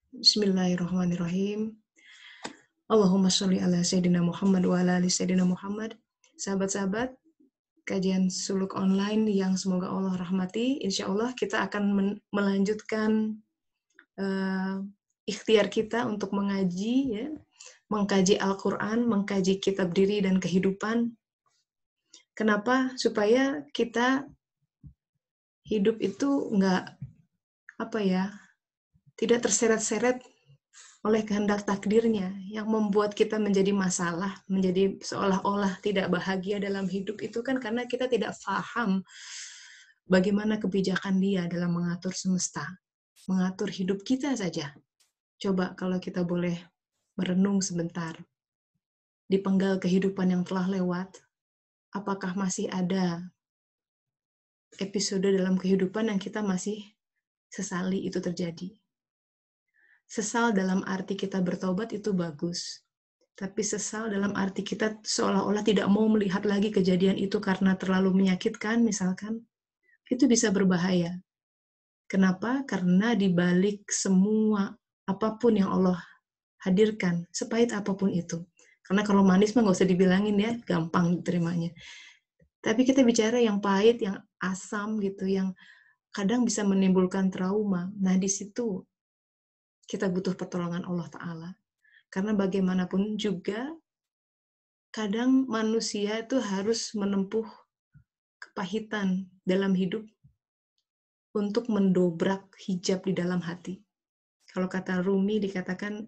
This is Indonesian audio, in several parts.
Bismillahirrahmanirrahim. Allahumma sholli ala Sayyidina Muhammad wa ala ali Sayyidina Muhammad. Sahabat-sahabat, kajian suluk online yang semoga Allah rahmati. Insya Allah kita akan melanjutkan ikhtiar kita untuk mengaji, ya, mengkaji Al-Quran, mengkaji kitab diri dan kehidupan. Kenapa? Supaya kita hidup itu tidak terseret-seret oleh kehendak takdirnya yang membuat kita menjadi masalah, menjadi seolah-olah tidak bahagia dalam hidup itu kan karena kita tidak paham bagaimana kebijakan dia dalam mengatur semesta, mengatur hidup kita saja. Coba kalau kita boleh merenung sebentar, di penggal kehidupan yang telah lewat, apakah masih ada episode dalam kehidupan yang kita masih sesali itu terjadi? Sesal dalam arti kita bertobat itu bagus. Tapi sesal dalam arti kita seolah-olah tidak mau melihat lagi kejadian itu karena terlalu menyakitkan, misalkan, itu bisa berbahaya. Kenapa? Karena di balik semua apapun yang Allah hadirkan, sepahit apapun itu. Karena kalau manis mah nggak usah dibilangin ya, gampang diterimanya. Tapi kita bicara yang pahit, yang asam gitu, yang kadang bisa menimbulkan trauma. Nah di situ kita butuh pertolongan Allah Ta'ala. Karena bagaimanapun juga, kadang manusia itu harus menempuh kepahitan dalam hidup untuk mendobrak hijab di dalam hati. Kalau kata Rumi dikatakan,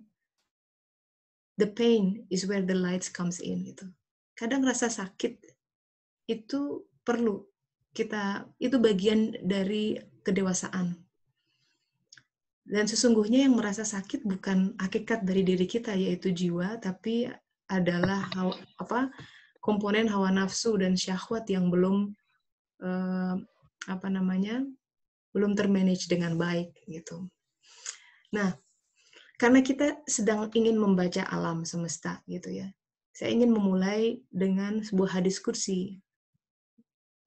the pain is where the light comes in. Gitu. Kadang rasa sakit itu perlu itu bagian dari kedewasaan. Dan sesungguhnya yang merasa sakit bukan hakikat dari diri kita, yaitu jiwa, tapi adalah komponen hawa nafsu dan syahwat yang belum belum termanage dengan baik gitu. Nah, karena kita sedang ingin membaca alam semesta gitu ya. Saya ingin memulai dengan sebuah hadis kursi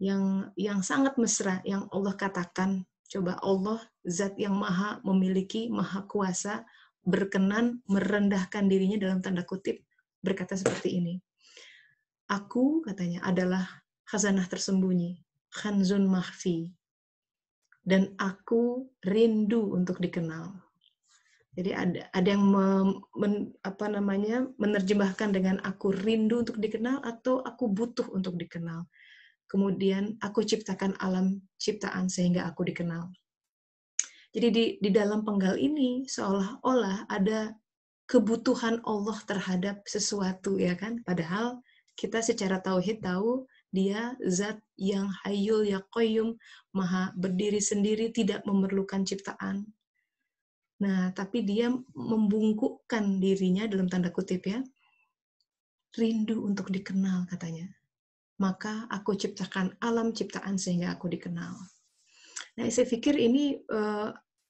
yang sangat mesra yang Allah katakan. Coba Allah, zat yang maha memiliki, maha kuasa, berkenan merendahkan dirinya dalam tanda kutip, berkata seperti ini. Aku, katanya, adalah khazanah tersembunyi, khanzun mahfi, dan aku rindu untuk dikenal. Jadi ada yang menerjemahkan dengan aku rindu untuk dikenal atau aku butuh untuk dikenal. Kemudian aku ciptakan alam ciptaan sehingga aku dikenal. Jadi di dalam penggal ini seolah-olah ada kebutuhan Allah terhadap sesuatu, ya kan? Padahal kita secara tauhid tahu dia zat yang hayyul ya qayyum, maha berdiri sendiri, tidak memerlukan ciptaan. Nah, tapi dia membungkukkan dirinya dalam tanda kutip ya, rindu untuk dikenal katanya. Maka aku ciptakan alam ciptaan sehingga aku dikenal. Nah, saya pikir ini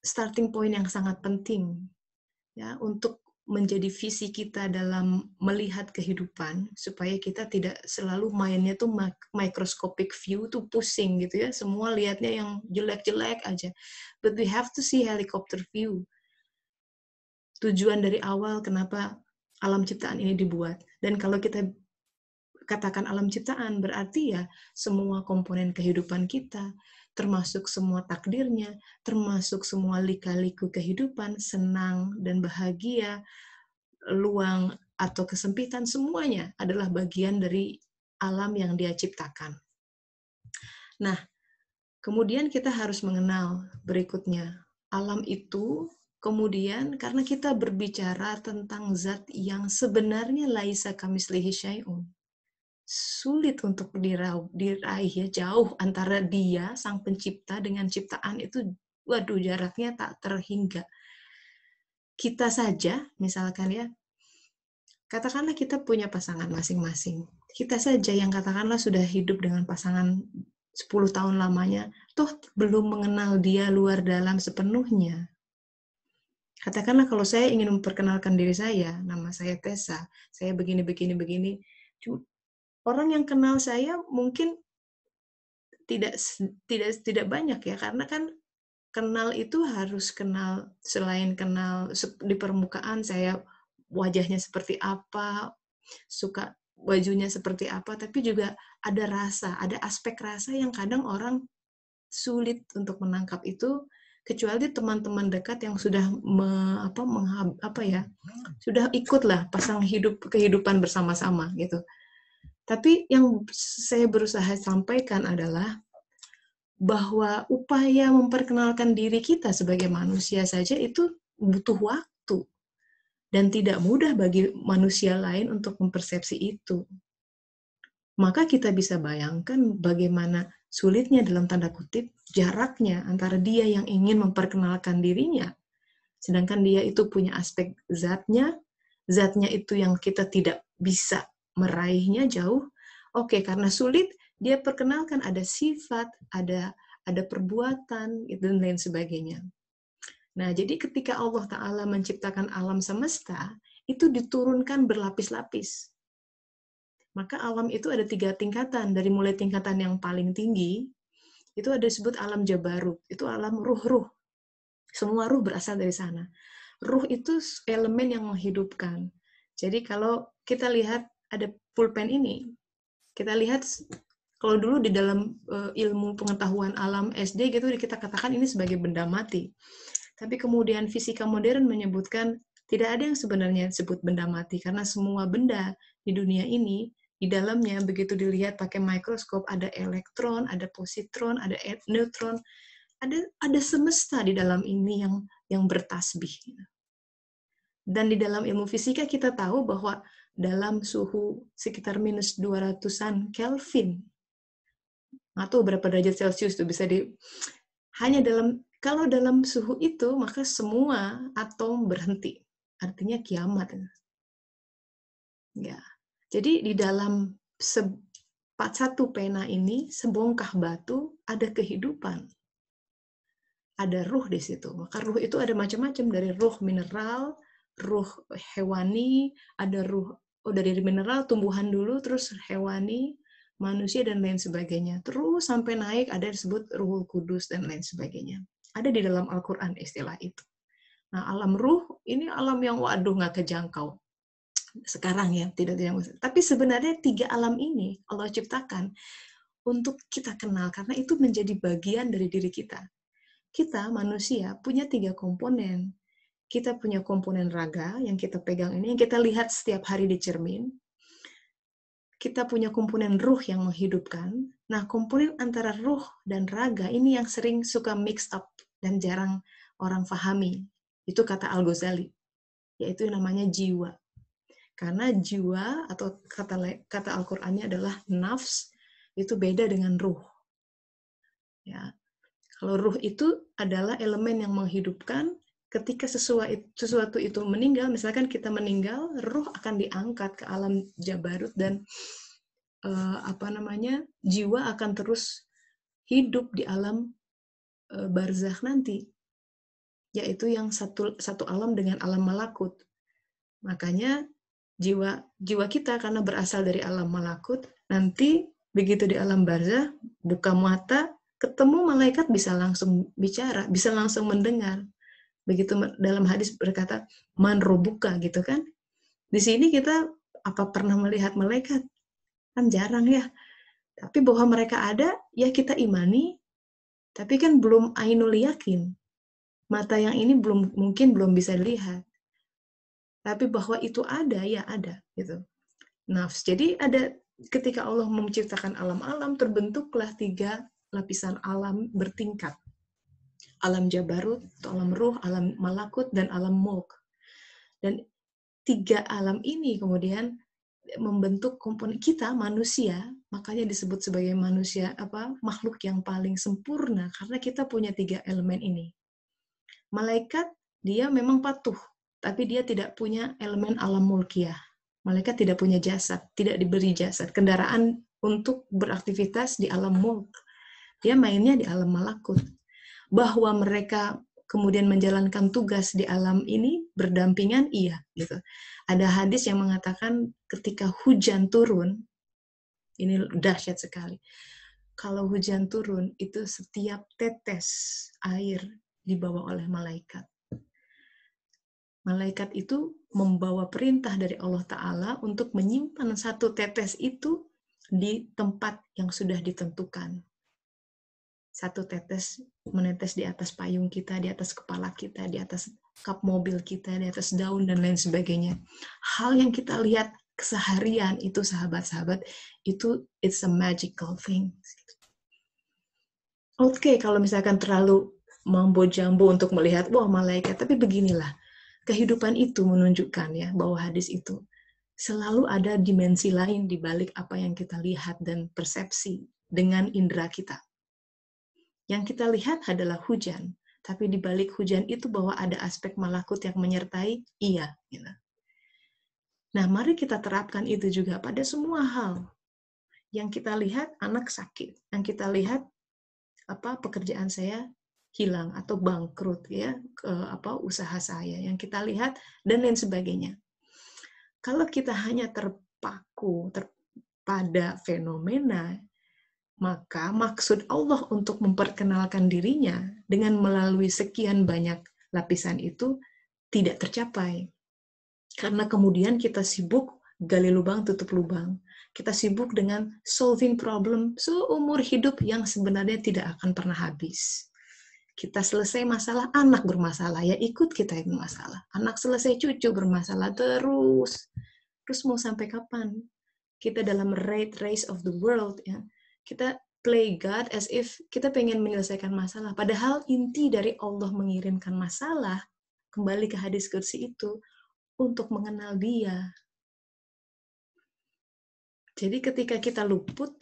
starting point yang sangat penting ya untuk menjadi visi kita dalam melihat kehidupan supaya kita tidak selalu mainnya tuh microscopic view tuh pusing gitu ya, semua lihatnya yang jelek-jelek aja. But we have to see helicopter view. Tujuan dari awal kenapa alam ciptaan ini dibuat. Dan kalau kita katakan alam ciptaan, berarti ya semua komponen kehidupan kita, termasuk semua takdirnya, termasuk semua lika-liku kehidupan, senang dan bahagia, luang atau kesempitan, semuanya adalah bagian dari alam yang dia ciptakan. Nah, kemudian kita harus mengenal berikutnya, alam itu kemudian karena kita berbicara tentang zat yang sebenarnya laisa kamislihi syai'un, sulit untuk diraih ya, jauh antara dia sang pencipta dengan ciptaan itu, waduh jaraknya tak terhingga. Kita saja misalkan ya, katakanlah kita punya pasangan masing-masing, kita saja yang katakanlah sudah hidup dengan pasangan 10 tahun lamanya, toh belum mengenal dia luar dalam sepenuhnya. Katakanlah kalau saya ingin memperkenalkan diri saya, nama saya Tessa, saya begini. Orang yang kenal saya mungkin tidak banyak ya, karena kan kenal itu harus kenal, selain kenal di permukaan saya wajahnya seperti apa, suka bajunya seperti apa, tapi juga ada rasa, ada aspek rasa yang kadang orang sulit untuk menangkap itu, kecuali teman-teman dekat yang sudah sudah ikutlah pasang kehidupan bersama-sama gitu. Tapi yang saya berusaha sampaikan adalah bahwa upaya memperkenalkan diri kita sebagai manusia saja itu butuh waktu dan tidak mudah bagi manusia lain untuk mempersepsi itu. Maka kita bisa bayangkan bagaimana sulitnya dalam tanda kutip jaraknya antara dia yang ingin memperkenalkan dirinya, sedangkan dia itu punya aspek zatnya itu yang kita tidak bisa meraihnya jauh. Oke, karena sulit, dia perkenalkan ada sifat, ada perbuatan, dan lain sebagainya. Nah, jadi ketika Allah Ta'ala menciptakan alam semesta, itu diturunkan berlapis-lapis. Maka alam itu ada 3 tingkatan, dari mulai tingkatan yang paling tinggi, itu ada disebut alam Jabarut, itu alam ruh-ruh. Semua ruh berasal dari sana. Ruh itu elemen yang menghidupkan. Jadi kalau kita lihat ada pulpen ini, kita lihat kalau dulu di dalam ilmu pengetahuan alam SD gitu kita katakan ini sebagai benda mati. Tapi kemudian fisika modern menyebutkan tidak ada yang sebenarnya disebut benda mati karena semua benda di dunia ini di dalamnya begitu dilihat pakai mikroskop ada elektron, ada positron, ada neutron, ada semesta di dalam ini yang bertasbih. Dan di dalam ilmu fisika kita tahu bahwa dalam suhu sekitar minus 200-an Kelvin, atau berapa derajat Celcius itu bisa kalau dalam suhu itu maka semua atom berhenti. Artinya kiamat. Ya. Jadi di dalam satu pena ini, sebongkah batu ada kehidupan. Ada ruh di situ. Maka ruh itu ada macam-macam, dari ruh mineral, ruh hewani, ada ruh dari mineral tumbuhan dulu, terus hewani, manusia dan lain sebagainya. Terus sampai naik ada disebut Ruhul Kudus dan lain sebagainya. Ada di dalam Al-Qur'an istilah itu. Nah, alam ruh ini alam yang waduh nggak kejangkau. Sekarang ya, tidak. Tapi sebenarnya 3 alam ini Allah ciptakan untuk kita kenal karena itu menjadi bagian dari diri kita. Kita manusia punya 3 komponen. Kita punya komponen raga yang kita pegang ini, yang kita lihat setiap hari di cermin. Kita punya komponen ruh yang menghidupkan. Nah, komponen antara ruh dan raga ini yang sering suka mix up dan jarang orang fahami. Itu kata Al-Ghazali, yaitu namanya jiwa. Karena jiwa atau kata Al-Qur'annya adalah nafs, itu beda dengan ruh. Ya. Kalau ruh itu adalah elemen yang menghidupkan. Ketika sesuatu itu meninggal, misalkan kita meninggal, ruh akan diangkat ke alam Jabarut dan jiwa akan terus hidup di alam barzakh nanti, yaitu yang satu alam dengan alam malakut. Makanya jiwa kita karena berasal dari alam malakut, nanti begitu di alam barzakh, buka mata, ketemu malaikat bisa langsung bicara, bisa langsung mendengar. Begitu dalam hadis berkata, man robuka gitu kan. Di sini kita apa pernah melihat malaikat? Kan jarang ya. Tapi bahwa mereka ada, ya kita imani, tapi kan belum ainul yakin. Mata yang ini mungkin belum bisa dilihat. Tapi bahwa itu ada, ya ada gitu. Nafs. Jadi ada ketika Allah menciptakan alam-alam, terbentuklah 3 lapisan alam bertingkat. Alam Jabarut, atau alam ruh, alam malakut, dan alam mulk. Dan 3 alam ini kemudian membentuk komponen kita, manusia, makanya disebut sebagai manusia, makhluk yang paling sempurna, karena kita punya 3 elemen ini. Malaikat, dia memang patuh, tapi dia tidak punya elemen alam mulkiyah. Malaikat tidak punya jasad, tidak diberi jasad, kendaraan untuk beraktivitas di alam mulk. Dia mainnya di alam malakut. Bahwa mereka kemudian menjalankan tugas di alam ini berdampingan, iya gitu. Ada hadis yang mengatakan ketika hujan turun, ini dahsyat sekali. Kalau hujan turun itu setiap tetes air dibawa oleh malaikat. Malaikat itu membawa perintah dari Allah Ta'ala untuk menyimpan satu tetes itu di tempat yang sudah ditentukan. Satu tetes menetes di atas payung kita, di atas kepala kita, di atas kap mobil kita, di atas daun, dan lain sebagainya. Hal yang kita lihat keseharian itu, sahabat-sahabat, itu it's a magical thing. Oke, kalau misalkan terlalu mambo-jambo untuk melihat, wah malaikat, tapi beginilah. Kehidupan itu menunjukkan ya bahwa hadis itu selalu ada dimensi lain di balik apa yang kita lihat dan persepsi dengan indera kita. Yang kita lihat adalah hujan, tapi di balik hujan itu bahwa ada aspek malakut yang menyertai, iya. Gitu. Nah, mari kita terapkan itu juga pada semua hal. Yang kita lihat anak sakit, yang kita lihat pekerjaan saya hilang atau bangkrut ya, usaha saya yang kita lihat dan lain sebagainya. Kalau kita hanya terpaku pada fenomena, maka maksud Allah untuk memperkenalkan dirinya dengan melalui sekian banyak lapisan itu tidak tercapai. Karena kemudian kita sibuk gali lubang tutup lubang. Kita sibuk dengan solving problem seumur hidup yang sebenarnya tidak akan pernah habis. Kita selesai masalah, anak bermasalah, ya ikut kita yang bermasalah. Anak selesai, cucu bermasalah, terus mau sampai kapan? Kita dalam race of the world, ya. Kita play God as if kita pengen menyelesaikan masalah. Padahal inti dari Allah mengirimkan masalah, kembali ke hadis kursi itu, untuk mengenal Dia. Jadi ketika kita luput,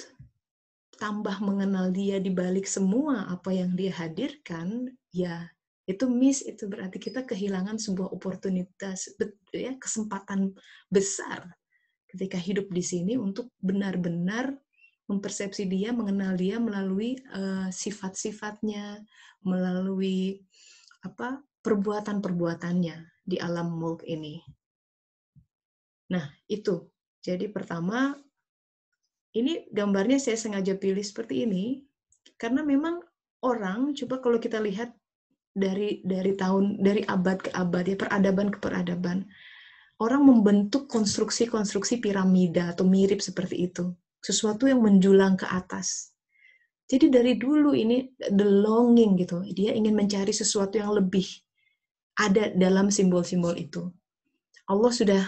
tambah mengenal Dia di balik semua apa yang Dia hadirkan, ya itu itu berarti kita kehilangan sebuah oportunitas, ya, kesempatan besar ketika hidup di sini untuk benar-benar mempersepsi Dia, mengenal Dia melalui sifat-sifatnya, melalui perbuatan-perbuatannya di alam mulk ini. Nah, itu. Jadi pertama, ini gambarnya saya sengaja pilih seperti ini, karena memang orang, coba kalau kita lihat dari abad ke abad, ya, peradaban ke peradaban, orang membentuk konstruksi-konstruksi piramida atau mirip seperti itu. Sesuatu yang menjulang ke atas. Jadi dari dulu ini the longing gitu, dia ingin mencari sesuatu yang lebih ada dalam simbol-simbol itu. Allah sudah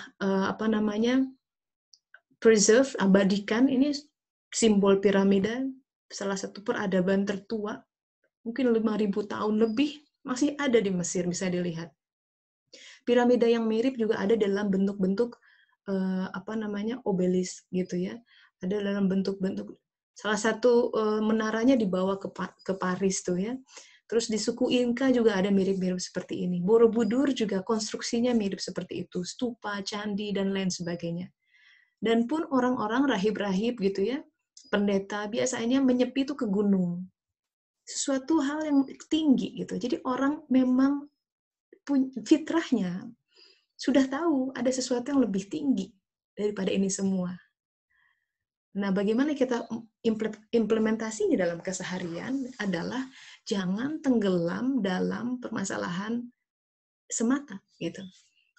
preserve, abadikan ini simbol piramida, salah satu peradaban tertua, mungkin 5.000 tahun lebih, masih ada di Mesir, bisa dilihat. Piramida yang mirip juga ada dalam bentuk-bentuk obelisk gitu ya. Ada dalam bentuk-bentuk, salah satu menaranya dibawa ke Paris tuh ya. Terus di suku Inka juga ada mirip-mirip seperti ini. Borobudur juga konstruksinya mirip seperti itu, stupa, candi, dan lain sebagainya. Dan pun orang-orang rahib-rahib gitu ya, pendeta biasanya menyepi itu ke gunung. Sesuatu hal yang tinggi gitu. Jadi orang memang fitrahnya sudah tahu ada sesuatu yang lebih tinggi daripada ini semua. Nah, bagaimana kita implementasinya dalam keseharian adalah jangan tenggelam dalam permasalahan semata gitu.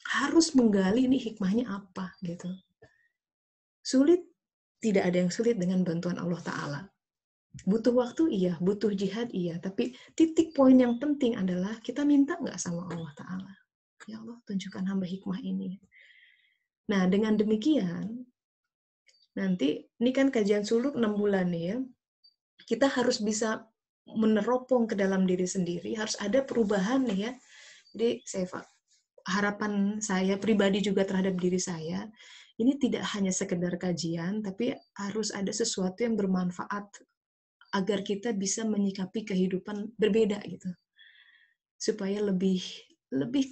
Harus menggali ini hikmahnya apa gitu. Sulit, tidak ada yang sulit dengan bantuan Allah Ta'ala. Butuh waktu, iya. Butuh jihad, iya. Tapi titik poin yang penting adalah kita minta nggak sama Allah Ta'ala. Ya Allah, tunjukkan hamba hikmah ini. Nah, dengan demikian, nanti, ini kan kajian suluk 6 bulan nih ya. Kita harus bisa meneropong ke dalam diri sendiri, harus ada perubahan nih ya. Jadi, harapan saya pribadi juga terhadap diri saya, ini tidak hanya sekedar kajian, tapi harus ada sesuatu yang bermanfaat agar kita bisa menyikapi kehidupan berbeda gitu. Supaya lebih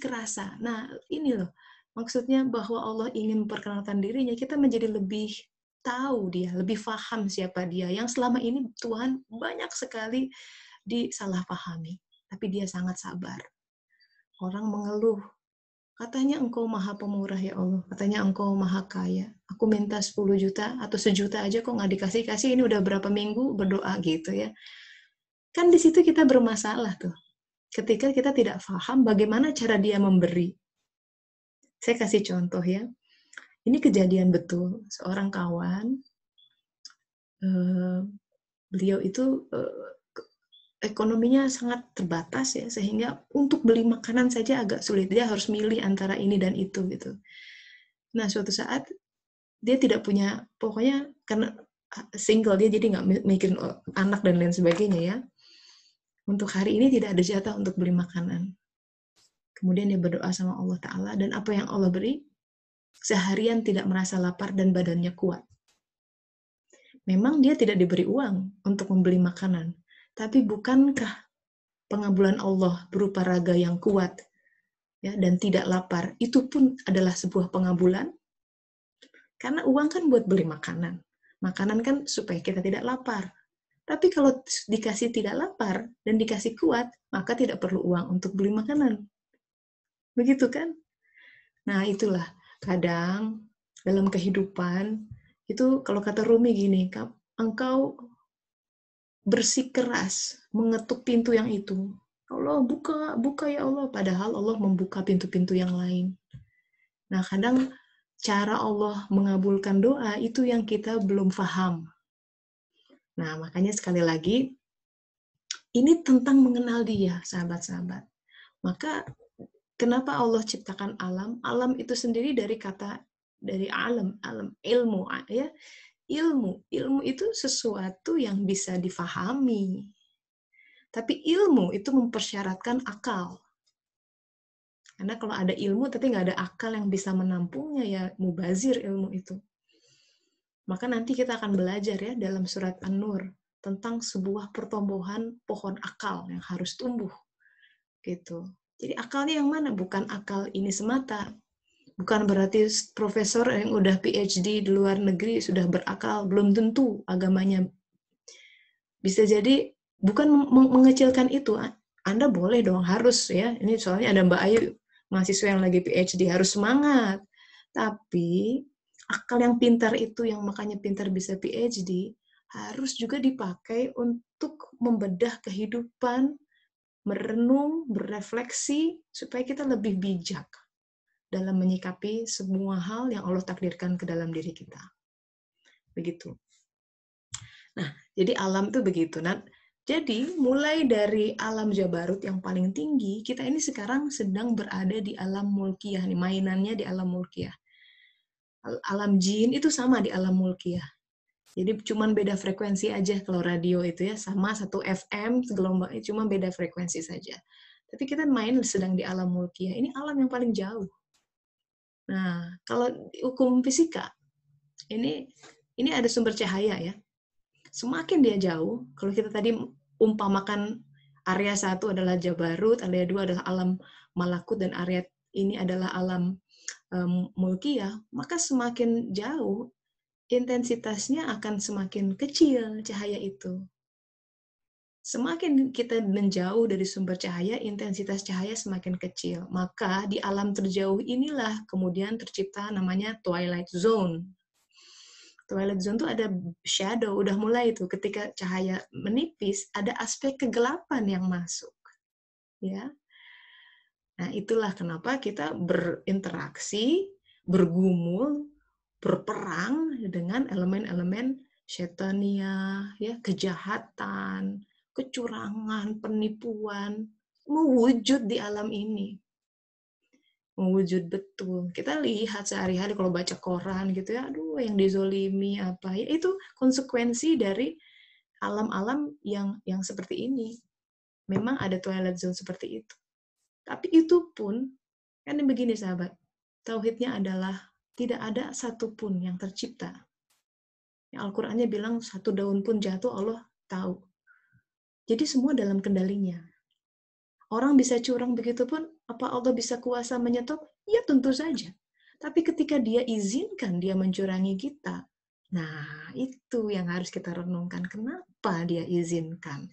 kerasa. Nah, ini loh, maksudnya bahwa Allah ingin memperkenalkan dirinya, kita menjadi lebih tahu Dia, lebih paham siapa Dia, yang selama ini Tuhan banyak sekali disalahpahami. Tapi Dia sangat sabar. Orang mengeluh, katanya Engkau maha pemurah ya Allah, katanya Engkau maha kaya. Aku minta 10 juta atau 1 juta aja kok nggak dikasih-kasih, ini udah berapa minggu berdoa gitu ya. Kan di situ kita bermasalah tuh. ketika kita tidak paham bagaimana cara dia memberi. Saya kasih contoh ya. Ini kejadian betul. Seorang kawan, beliau itu ekonominya sangat terbatas ya, sehingga untuk beli makanan saja agak sulit. Dia harus milih antara ini dan itu gitu. Nah, suatu saat dia tidak punya, pokoknya karena single dia jadi nggak mikirin anak dan lain sebagainya ya. Untuk hari ini tidak ada jatah untuk beli makanan. Kemudian dia berdoa sama Allah Ta'ala, dan apa yang Allah beri, seharian tidak merasa lapar dan badannya kuat. Memang dia tidak diberi uang untuk membeli makanan, tapi bukankah pengabulan Allah berupa raga yang kuat ya, dan tidak lapar, itu pun adalah sebuah pengabulan? Karena uang kan buat beli makanan. Makanan kan supaya kita tidak lapar. Tapi kalau dikasih tidak lapar dan dikasih kuat, maka tidak perlu uang untuk beli makanan. Begitu kan? Nah, itulah kadang dalam kehidupan itu kalau kata Rumi gini, engkau bersikeras mengetuk pintu yang itu. Allah buka ya Allah, padahal Allah membuka pintu-pintu yang lain. Nah, kadang cara Allah mengabulkan doa itu yang kita belum paham. Nah, makanya sekali lagi, ini tentang mengenal Dia, sahabat-sahabat. Maka, kenapa Allah ciptakan alam? Alam itu sendiri dari kata, dari alam, ilmu, ya. Ilmu itu sesuatu yang bisa difahami. Tapi ilmu itu mempersyaratkan akal. Karena kalau ada ilmu tapi nggak ada akal yang bisa menampungnya, ya mubazir ilmu itu. Maka nanti kita akan belajar ya dalam surat An-Nur tentang sebuah pertumbuhan pohon akal yang harus tumbuh. Gitu. Jadi akalnya yang mana? Bukan akal ini semata. Bukan berarti profesor yang udah PhD di luar negeri sudah berakal, belum tentu agamanya. Bisa jadi bukan mengecilkan itu. Anda boleh dong, harus ya. Ini soalnya ada Mbak Ayu, mahasiswa yang lagi PhD, harus semangat. Tapi akal yang pintar itu, yang makanya pintar bisa PhD, harus juga dipakai untuk membedah kehidupan, merenung, berefleksi, supaya kita lebih bijak dalam menyikapi semua hal yang Allah takdirkan ke dalam diri kita. Begitu. Nah, jadi alam itu begitu. Nah, jadi mulai dari alam Jabarut yang paling tinggi, kita ini sekarang sedang berada di alam mulkiyah, nih, mainannya di alam mulkiyah. Alam jin itu sama di alam mulkiyah. Jadi cuman beda frekuensi aja kalau radio itu ya, sama satu FM gelombangnya, cuma beda frekuensi saja. Tapi kita main sedang di alam mulkiyah. Ini alam yang paling jauh. Nah, kalau hukum fisika, ini ada sumber cahaya ya. Semakin dia jauh, kalau kita tadi umpamakan area 1 adalah Jabarut, area 2 adalah alam malakut, dan area ini adalah alam mulkiyah, maka semakin jauh intensitasnya akan semakin kecil cahaya itu. Semakin kita menjauh dari sumber cahaya, intensitas cahaya semakin kecil. Maka di alam terjauh inilah kemudian tercipta namanya twilight zone. Twilight zone itu ada shadow, udah mulai itu ketika cahaya menipis, ada aspek kegelapan yang masuk. Ya. Nah, itulah kenapa kita berinteraksi, bergumul, berperang dengan elemen-elemen syaitaniyah, ya, kejahatan, kecurangan, penipuan, mewujud di alam ini. Mewujud betul. Kita lihat sehari-hari kalau baca koran gitu ya, aduh yang dizolimi apa ya, itu konsekuensi dari alam-alam yang seperti ini. Memang ada twilight zone seperti itu. Tapi itu pun, kan begini sahabat, tauhidnya adalah tidak ada satupun yang tercipta. Al-Qur'annya bilang satu daun pun jatuh Allah tahu. Jadi semua dalam kendalinya. Orang bisa curang begitu pun, apa Allah bisa kuasa menyetop? Ya tentu saja. Tapi ketika dia izinkan dia mencurangi kita, nah itu yang harus kita renungkan. Kenapa dia izinkan?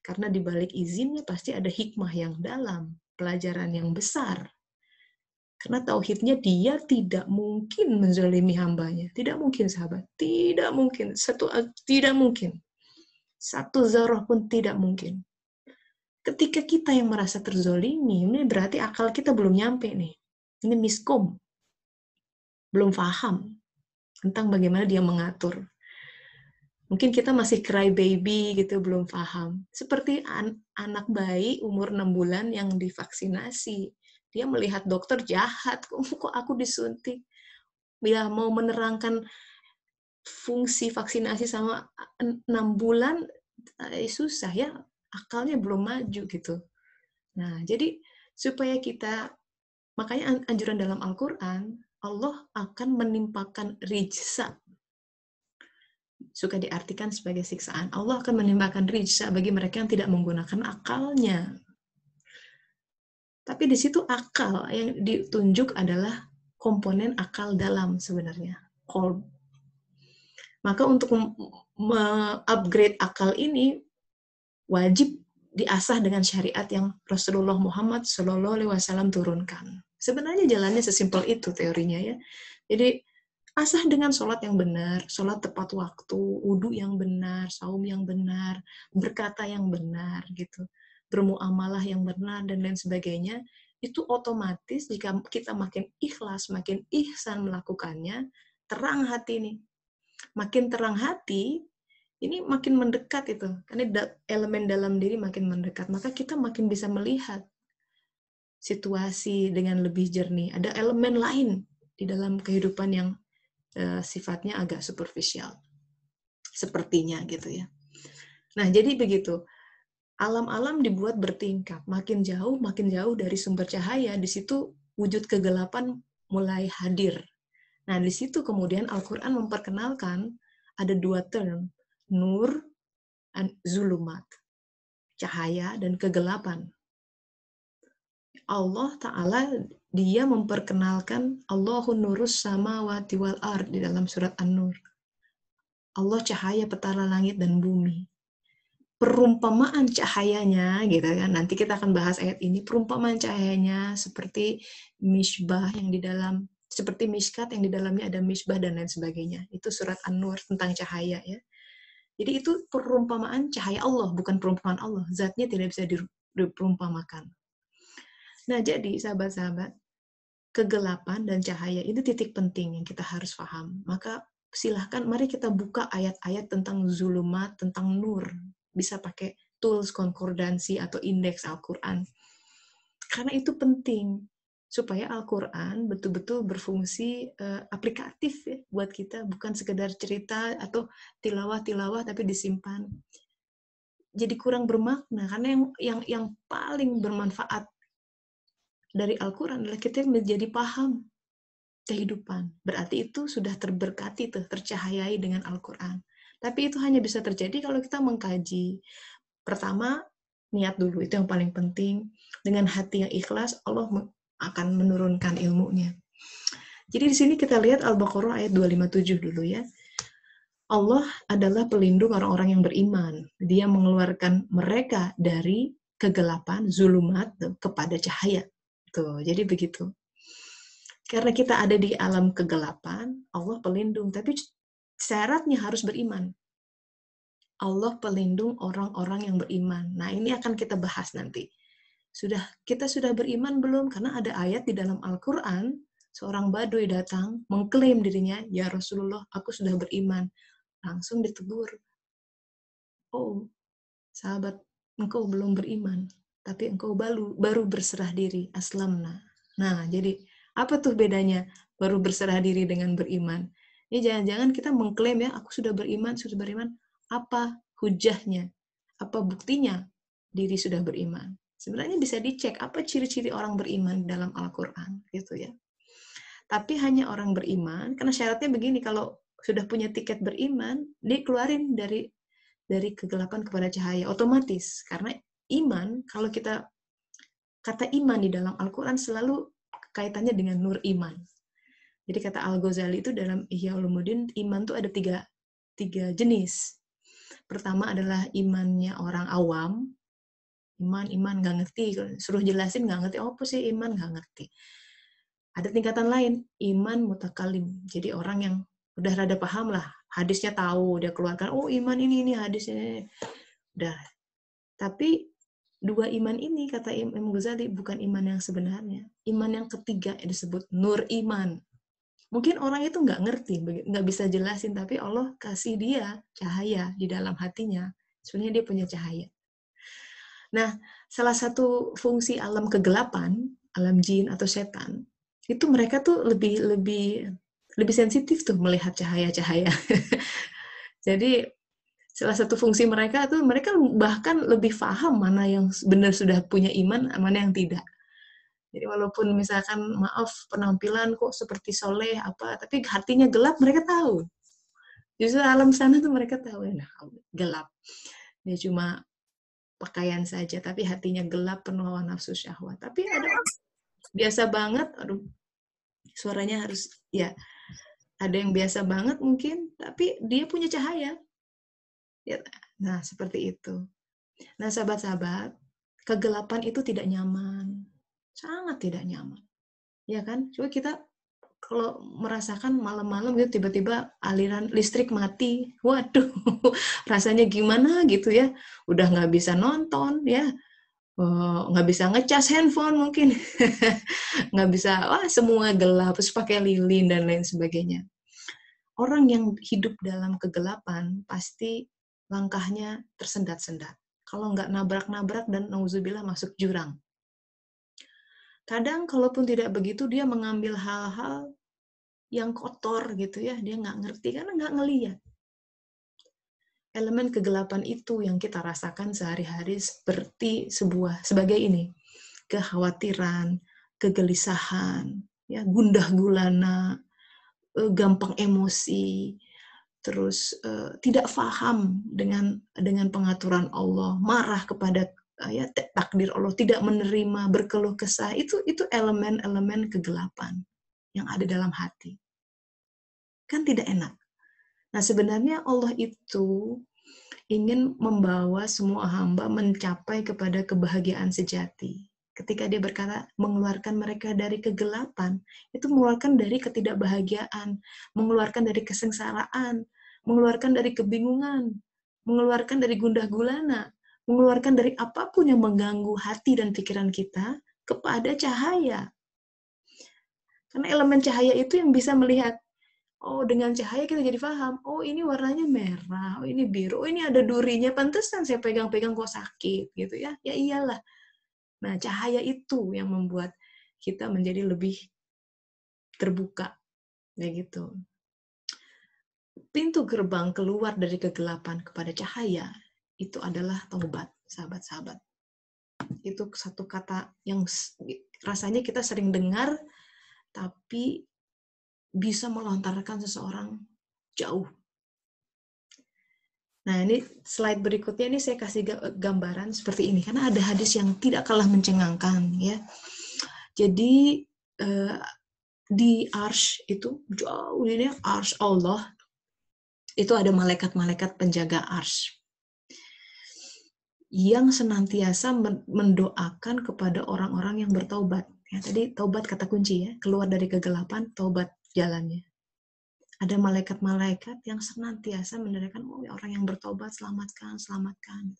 Karena di balik izinnya pasti ada hikmah yang dalam, pelajaran yang besar. Karena tauhidnya dia tidak mungkin menzalimi hambanya. Tidak mungkin sahabat. Tidak mungkin. Tidak mungkin. Satu zarah pun tidak mungkin. Ketika kita yang merasa terzolimi, ini berarti akal kita belum nyampe nih. Ini miskom, belum paham tentang bagaimana dia mengatur. Mungkin kita masih cry baby gitu, belum paham. Seperti anak bayi umur 6 bulan yang divaksinasi. Dia melihat dokter jahat, kok aku disuntik. Ya mau menerangkan fungsi vaksinasi sama 6 bulan, susah ya, akalnya belum maju gitu. Nah, jadi supaya kita, makanya anjuran dalam Al-Quran, Allah akan menimpakan rijsa, suka diartikan sebagai siksaan. Allah akan menimpakan rijsa bagi mereka yang tidak menggunakan akalnya. Tapi di situ akal yang ditunjuk adalah komponen akal dalam sebenarnya. Qalb. Maka untuk upgrade akal ini wajib diasah dengan syariat yang Rasulullah Muhammad SAW turunkan. Sebenarnya jalannya sesimpel itu teorinya ya. Jadi asah dengan sholat yang benar, sholat tepat waktu, wudhu yang benar, saum yang benar, berkata yang benar gitu, bermuamalah yang benar dan lain sebagainya. Itu otomatis jika kita makin ikhlas, makin ihsan melakukannya, terang hati nih. Makin terang hati, ini makin mendekat itu. Karena elemen dalam diri makin mendekat. Maka kita makin bisa melihat situasi dengan lebih jernih. Ada elemen lain di dalam kehidupan yang sifatnya agak superficial. Sepertinya gitu ya. Nah, jadi begitu. Alam-alam dibuat bertingkat. Makin jauh dari sumber cahaya, di situ wujud kegelapan mulai hadir. Nah, di situ kemudian Al-Quran memperkenalkan ada dua term, nur dan zulumat, cahaya dan kegelapan. Allah Ta'ala, dia memperkenalkan Allahun nurus samawati wal ard di dalam surat An-Nur. Allah cahaya petala langit dan bumi. Perumpamaan cahayanya, gitu kan, nanti kita akan bahas ayat ini, perumpamaan cahayanya seperti misbah yang di dalam, seperti miskat yang di dalamnya ada misbah dan lain sebagainya. Itu surat An-Nur tentang cahaya ya. Jadi itu perumpamaan cahaya Allah, bukan perumpamaan Allah. Zatnya tidak bisa diperumpamakan. Nah, jadi sahabat-sahabat, kegelapan dan cahaya itu titik penting yang kita harus paham. Maka silahkan, mari kita buka ayat-ayat tentang zulumat, tentang nur. Bisa pakai tools konkordansi atau indeks Al-Quran. Karena itu penting, supaya Al-Quran betul-betul berfungsi aplikatif ya, buat kita, bukan sekedar cerita atau tilawah-tilawah tapi disimpan. Jadi kurang bermakna, karena yang paling bermanfaat dari Al-Quran adalah kita menjadi paham kehidupan. Berarti itu sudah terberkati, tercahayai dengan Al-Quran. Tapi itu hanya bisa terjadi kalau kita mengkaji. Pertama, niat dulu, itu yang paling penting. Dengan hati yang ikhlas, Allah akan menurunkan ilmunya. Jadi di sini kita lihat Al-Baqarah ayat 257 dulu ya. Allah adalah pelindung orang-orang yang beriman. Dia mengeluarkan mereka dari kegelapan, zulumat, kepada cahaya. Tuh, jadi begitu. Karena kita ada di alam kegelapan, Allah pelindung. Tapi syaratnya harus beriman. Allah pelindung orang-orang yang beriman. Nah, ini akan kita bahas nanti. Kita sudah beriman belum? Karena ada ayat di dalam Al-Quran, seorang Baduy datang, mengklaim dirinya, ya Rasulullah, aku sudah beriman. Langsung ditegur. Oh, sahabat, engkau belum beriman, tapi engkau baru berserah diri, aslamna. Nah, jadi apa tuh bedanya baru berserah diri dengan beriman? Ya jangan-jangan kita mengklaim ya, aku sudah beriman. Apa hujahnya? Apa buktinya diri sudah beriman? Sebenarnya bisa dicek apa ciri-ciri orang beriman dalam Al-Quran, gitu ya. Tapi hanya orang beriman, karena syaratnya begini, kalau sudah punya tiket beriman, dikeluarin dari kegelapan kepada cahaya, otomatis. Karena iman, kalau kita, kata iman di dalam Al-Quran selalu kaitannya dengan nur iman. Jadi kata Al-Ghazali itu dalam Ihya Ulumuddin, iman itu ada tiga jenis. Pertama adalah imannya orang awam, iman nggak ngerti, suruh jelasin nggak ngerti, apa sih iman, nggak ngerti. Ada tingkatan lain, iman mutakalim, jadi orang yang udah rada paham lah, hadisnya tahu, dia keluarkan, oh iman ini hadisnya, udah. Tapi dua iman ini, kata Imam Ghazali, bukan iman yang sebenarnya. Iman yang ketiga yang disebut nur iman. Mungkin orang itu nggak ngerti, nggak bisa jelasin, tapi Allah kasih dia cahaya di dalam hatinya. Sebenarnya dia punya cahaya. Nah, salah satu fungsi alam kegelapan, alam jin atau setan, itu mereka tuh lebih sensitif tuh melihat cahaya-cahaya. Jadi salah satu fungsi mereka tuh mereka bahkan lebih paham mana yang benar sudah punya iman, mana yang tidak. Jadi walaupun misalkan maaf penampilan kok seperti soleh apa, tapi hatinya gelap, mereka tahu. Justru alam sana tuh mereka tahu, nah, gelap. Dia cuma pakaian saja, tapi hatinya gelap penuh hawa nafsu syahwat. Tapi ada biasa banget, aduh, suaranya harus ya. Ada yang biasa banget mungkin, tapi dia punya cahaya. Ya, nah, seperti itu. Nah, sahabat-sahabat, kegelapan itu tidak nyaman. Sangat tidak nyaman. Ya kan? Coba kita kalau merasakan malam-malam gitu tiba-tiba aliran listrik mati. Waduh, rasanya gimana gitu ya. Udah nggak bisa nonton ya. Nggak bisa ngecas handphone mungkin. Nggak bisa, wah semua gelap, terus pakai lilin dan lain sebagainya. Orang yang hidup dalam kegelapan pasti langkahnya tersendat-sendat. Kalau nggak nabrak-nabrak dan nauzubillah masuk jurang. Kadang kalaupun tidak begitu, dia mengambil hal-hal yang kotor gitu ya, dia nggak ngerti karena nggak ngeliat. Elemen kegelapan itu yang kita rasakan sehari-hari sebagai ini, kekhawatiran, kegelisahan, ya gundah gulana, gampang emosi, terus tidak paham dengan pengaturan Allah, marah kepada ya takdir Allah, tidak menerima, berkeluh kesah, itu elemen-elemen kegelapan yang ada dalam hati. Kan tidak enak. Nah, sebenarnya Allah itu ingin membawa semua hamba mencapai kepada kebahagiaan sejati. Ketika dia berkata mengeluarkan mereka dari kegelapan, itu mengeluarkan dari ketidakbahagiaan, mengeluarkan dari kesengsaraan, mengeluarkan dari kebingungan, mengeluarkan dari gundah gulana, mengeluarkan dari apapun yang mengganggu hati dan pikiran kita kepada cahaya. Karena elemen cahaya itu yang bisa melihat, oh dengan cahaya kita jadi paham, oh ini warnanya merah, oh ini biru, oh ini ada durinya, pantesan saya pegang-pegang kok sakit gitu ya. Ya iyalah. Nah, cahaya itu yang membuat kita menjadi lebih terbuka. Ya gitu. Pintu gerbang keluar dari kegelapan kepada cahaya itu adalah taubat, sahabat-sahabat. Itu satu kata yang rasanya kita sering dengar, tapi bisa melontarkan seseorang jauh. Nah, ini slide berikutnya ini saya kasih gambaran seperti ini karena ada hadis yang tidak kalah mencengangkan ya. Jadi di arsy itu jauh ini arsy Allah itu ada malaikat-malaikat penjaga arsy yang senantiasa mendoakan kepada orang-orang yang bertaubat. Ya, tadi taubat kata kunci ya, keluar dari kegelapan, taubat jalannya. Ada malaikat-malaikat yang senantiasa mendoakan orang yang bertaubat, selamatkan, selamatkan.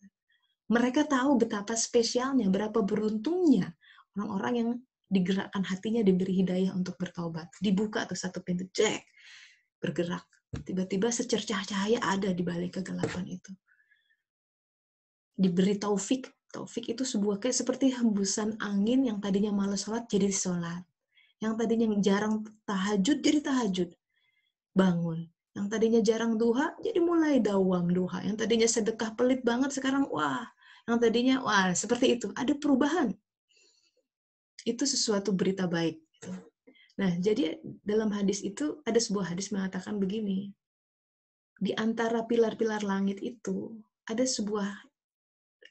Mereka tahu betapa spesialnya, berapa beruntungnya orang-orang yang digerakkan hatinya diberi hidayah untuk bertaubat. Dibuka tuh satu pintu, cek, bergerak. Tiba-tiba secercah cahaya ada di balik kegelapan itu. Diberi taufik. Taufik itu sebuah kayak seperti hembusan angin yang tadinya malas sholat jadi sholat. Yang tadinya jarang tahajud jadi tahajud. Bangun. Yang tadinya jarang duha jadi mulai dawam duha. Yang tadinya sedekah pelit banget sekarang wah. Yang tadinya wah seperti itu. Ada perubahan. Itu sesuatu berita baik. Nah, jadi dalam hadis itu ada sebuah hadis mengatakan begini. Di antara pilar-pilar langit itu ada sebuah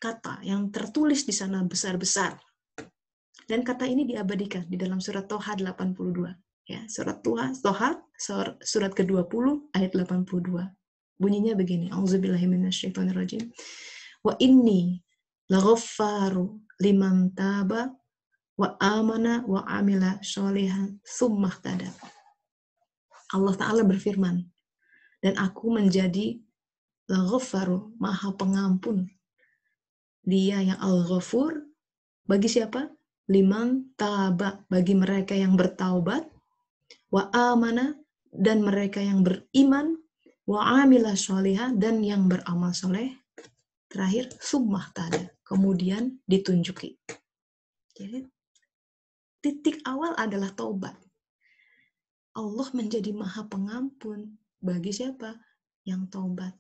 kata yang tertulis di sana besar-besar. Dan kata ini diabadikan di dalam surat Toha 82. Ya, surat Toha, surat ke-20 ayat 82. Bunyinya begini, Auzubillahi minasyaitonirrajim. Wa inni laghaffaru liman taba wa amana wa amila sholihan tsumma ihtada. Allah Ta'ala berfirman, dan aku menjadi laghaffaru, maha pengampun, Dia yang Al-Ghafur, bagi siapa? Liman taba, bagi mereka yang bertaubat, wa amana, dan mereka yang beriman, wa amila sholihah, dan yang beramal soleh. Terakhir, summah tada, kemudian ditunjuki. Jadi, titik awal adalah taubat. Allah menjadi maha pengampun bagi siapa? Yang taubat.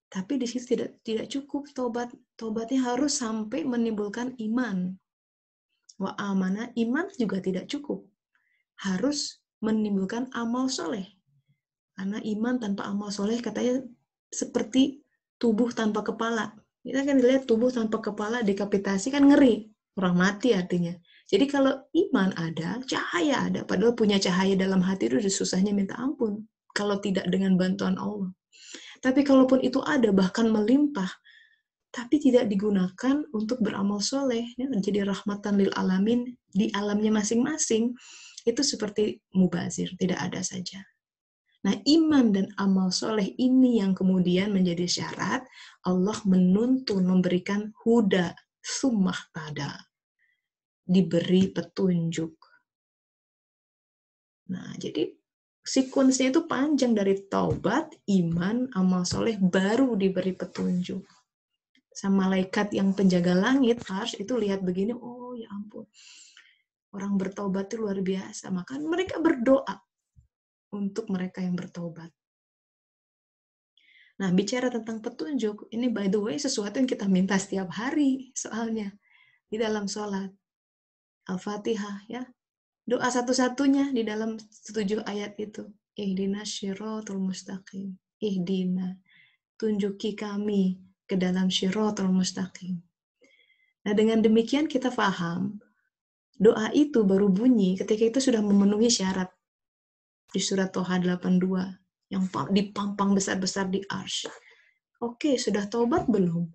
Tapi di situ tidak cukup taubat. Taubatnya harus sampai menimbulkan iman. Wa amana, iman juga tidak cukup. Harus menimbulkan amal soleh. Karena iman tanpa amal soleh katanya seperti tubuh tanpa kepala. Kita kan lihat tubuh tanpa kepala dekapitasi kan ngeri. Orang mati artinya. Jadi kalau iman ada, cahaya ada. Padahal punya cahaya dalam hati itu susahnya minta ampun. Kalau tidak dengan bantuan Allah. Tapi kalaupun itu ada, bahkan melimpah, tapi tidak digunakan untuk beramal soleh, ya, menjadi rahmatan lil alamin di alamnya masing-masing, itu seperti mubazir, tidak ada saja. Nah, iman dan amal soleh ini yang kemudian menjadi syarat Allah menuntun, memberikan huda, summah tada, diberi petunjuk. Nah, jadi sekuensnya itu panjang dari taubat, iman, amal soleh, baru diberi petunjuk. Sama malaikat yang penjaga langit, harus itu lihat begini, oh ya ampun, orang bertaubat itu luar biasa. Maka mereka berdoa untuk mereka yang bertobat. Nah, bicara tentang petunjuk, ini by the way sesuatu yang kita minta setiap hari soalnya di dalam sholat. Al-Fatihah ya. Doa satu-satunya di dalam 7 ayat itu. Ihdinas syiratal mustaqim. Ihdina. Tunjuki kami ke dalam syiratal mustaqim. Nah, dengan demikian kita paham doa itu baru bunyi ketika itu sudah memenuhi syarat di surat Toha 82 yang dipampang besar-besar di arsy. Oke, sudah taubat belum?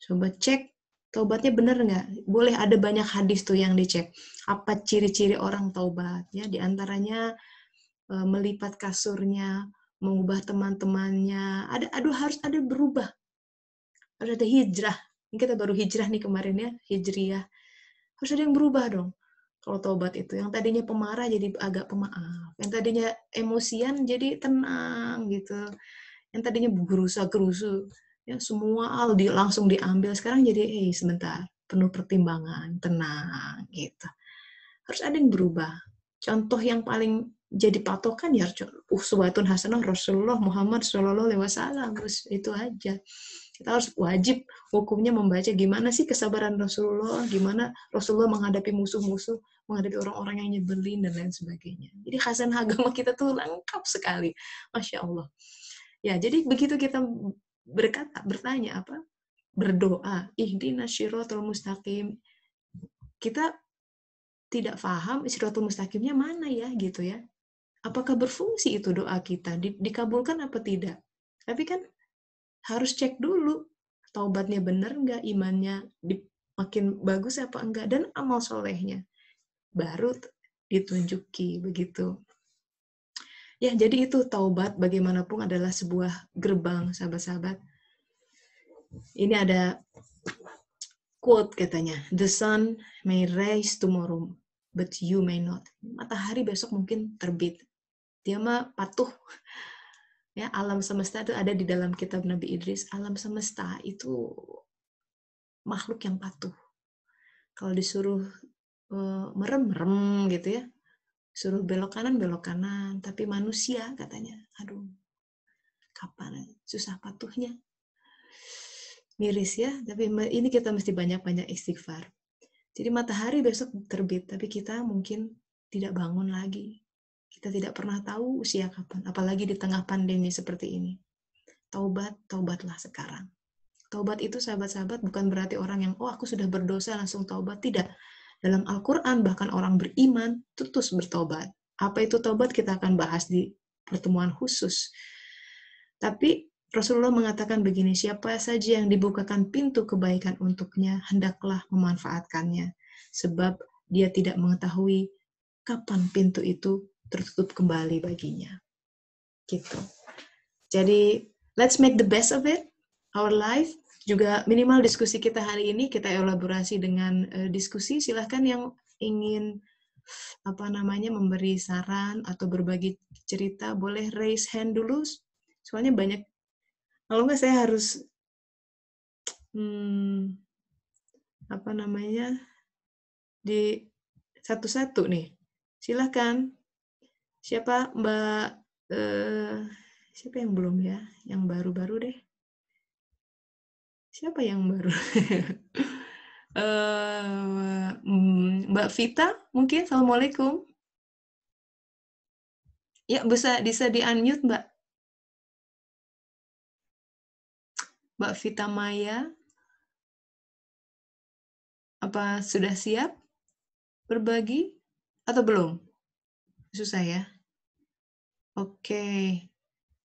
Coba cek taubatnya benar nggak? Boleh ada banyak hadis tuh yang dicek. Apa ciri-ciri orang taubat? Ya, diantaranya melipat kasurnya, mengubah teman-temannya. Harus ada berubah. Harus ada hijrah. Ini kita baru hijrah nih kemarin ya, hijriyah. Harus ada yang berubah dong. Kalau taubat itu, yang tadinya pemarah jadi agak pemaaf, yang tadinya emosian jadi tenang gitu, yang tadinya gerusa-gerusu, ya semua langsung diambil, sekarang jadi sebentar, penuh pertimbangan, tenang gitu. Harus ada yang berubah. Contoh yang paling jadi patokan ya uswatun hasanah Rasulullah Muhammad SAW, itu aja. Kita harus wajib hukumnya membaca gimana sih kesabaran Rasulullah, gimana Rasulullah menghadapi musuh-musuh, menghadapi orang-orang yang nyebelin dan lain sebagainya. Jadi khasanah agama kita tuh lengkap sekali, Masya Allah. Ya, jadi begitu kita bertanya berdoa, ihdinas syiratal mustaqim, kita tidak paham syiratal mustaqimnya mana ya gitu ya. Apakah berfungsi itu doa kita, dikabulkan apa tidak? Tapi kan harus cek dulu taubatnya benar nggak, imannya makin bagus apa enggak, dan amal solehnya baru ditunjuki begitu. Ya, jadi itu taubat bagaimanapun adalah sebuah gerbang, sahabat-sahabat. Ini ada quote katanya, the sun may rise tomorrow, but you may not. Matahari besok mungkin terbit. Dia mah patuh. Ya, alam semesta itu ada di dalam kitab Nabi Idris. Alam semesta itu makhluk yang patuh. Kalau disuruh merem gitu ya, suruh belok kanan, tapi manusia katanya, aduh, kapan susah patuhnya. Miris ya, tapi ini kita mesti banyak-banyak istighfar. Jadi matahari besok terbit, tapi kita mungkin tidak bangun lagi. Kita tidak pernah tahu usia kapan, apalagi di tengah pandemi seperti ini. Taubatlah sekarang. Taubat itu sahabat-sahabat bukan berarti orang yang, aku sudah berdosa langsung taubat. Tidak. Dalam Al-Quran bahkan orang beriman terus bertobat. Apa itu taubat kita akan bahas di pertemuan khusus. Tapi Rasulullah mengatakan begini, siapa saja yang dibukakan pintu kebaikan untuknya, hendaklah memanfaatkannya. Sebab dia tidak mengetahui kapan pintu itu tertutup kembali baginya. Gitu. Jadi, let's make the best of it, our life. juga minimal diskusi kita hari ini kita elaborasi dengan diskusi. Silahkan yang ingin memberi saran atau berbagi cerita boleh raise hand dulu. Soalnya banyak. Kalau nggak saya harus di satu-satu nih. Silahkan. Siapa Mbak? Siapa yang belum ya? Yang baru-baru deh. Siapa yang baru? Mbak Vita mungkin. Assalamualaikum. Ya, bisa di-unmute, Mbak. Mbak Vita Maya. Apa sudah siap berbagi atau belum? Susah ya. Oke.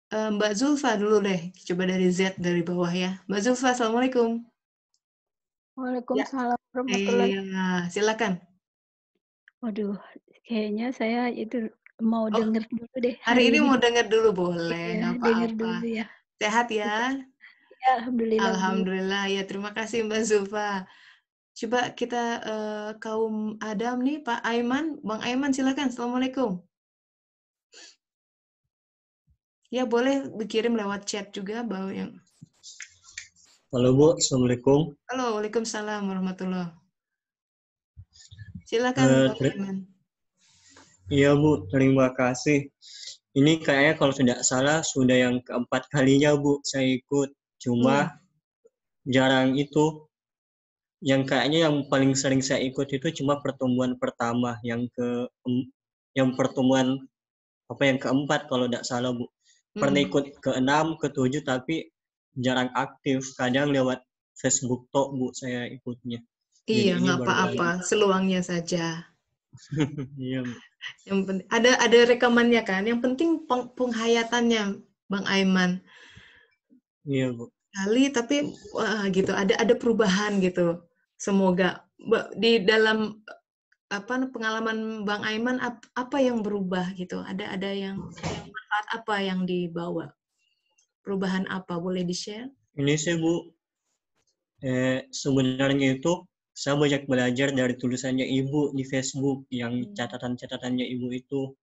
Mbak Zulfa dulu deh. Coba dari Z dari bawah ya. Mbak Zulfa, Assalamualaikum. Waalaikumsalam warahmatullahi Iya, silakan. Waduh, kayaknya saya itu mau denger dulu deh Hari ini hari ini. mau denger dulu boleh, Iya, nggak denger apa-apa. dulu ya. Sehat ya? Ya, alhamdulillah Bu. Alhamdulillah ya. Terima kasih Mbak Zulfa. Coba kita kaum Adam nih, Pak Aiman, Bang Aiman silakan. Assalamualaikum. Ya boleh dikirim lewat chat juga, Bang yang. Halo Bu, Assalamualaikum. Halo, Waalaikumsalam warahmatullahi. Silakan Bang Aiman. Iya Bu, terima kasih. Ini kayaknya kalau tidak salah sudah yang keempat kalinya Bu saya ikut. Cuma jarang itu. Yang kayaknya yang paling sering saya ikut itu cuma pertemuan pertama. Yang pertemuan yang keempat kalau tidak salah Bu. Pernah ikut ke-6, ke-7 tapi jarang aktif. Kadang lewat Facebook tok Bu saya ikutnya. Iya, nggak apa-apa, seluangnya saja. Iya. Yang penting ada rekamannya kan. Yang penting penghayatannya, Bang Aiman. Iya Bu. Kali tapi wah gitu ada perubahan gitu. Semoga di dalam pengalaman Bang Aiman apa yang berubah gitu. Ada yang manfaat apa yang dibawa? Perubahan apa boleh di-share? Ini sih Bu, sebenarnya itu saya banyak belajar dari tulisannya Ibu di Facebook yang catatan-catatannya Ibu itu.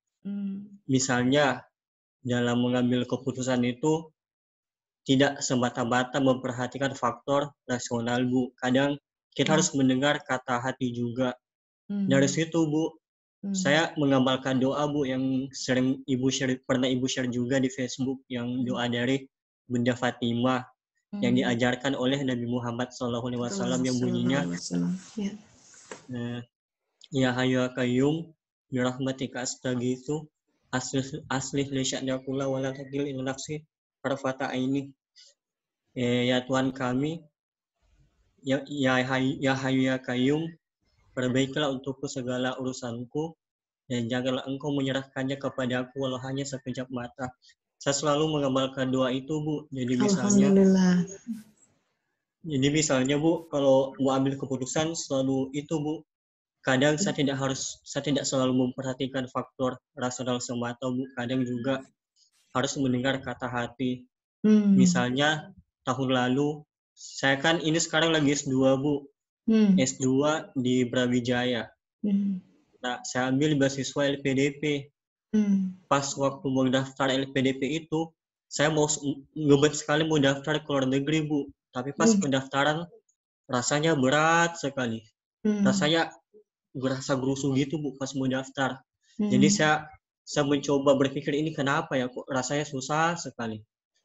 Misalnya dalam mengambil keputusan itu tidak semata-mata memperhatikan faktor rasional Bu. Kadang kita harus mendengar kata hati juga. Dari situ Bu, saya mengamalkan doa Bu yang sering pernah Ibu share juga di Facebook yang doa dari Bunda Fatimah yang diajarkan oleh Nabi Muhammad SAW yang bunyinya Ya Hayyu ya Qayyum birahmatika astaghitsu aslih li sya'ni kullahu wa la takil ila nafsi tarfata aini. Ya Tuhan kami, ya Hayyu ya Qayyum, perbaikilah untukku segala urusanku dan janganlah engkau menyerahkannya kepadaku walau hanya sekejap mata. Saya selalu mengamalkan doa itu Bu. Jadi misalnya Bu, kalau mau ambil keputusan selalu itu Bu. Kadang saya tidak selalu memperhatikan faktor rasional semata Bu. Kadang juga harus mendengar kata hati. Misalnya tahun lalu saya kan ini sekarang lagi S2 Bu. S2 di Brawijaya. Nah, saya ambil beasiswa LPDP. Pas waktu mau daftar LPDP itu, saya mau ngebet sekali mau daftar ke luar negeri Bu. Tapi pas pendaftaran rasanya berat sekali. Rasanya berasa gerusu gitu Bu pas mau daftar. Jadi saya mencoba berpikir ini kenapa ya kok rasanya susah sekali.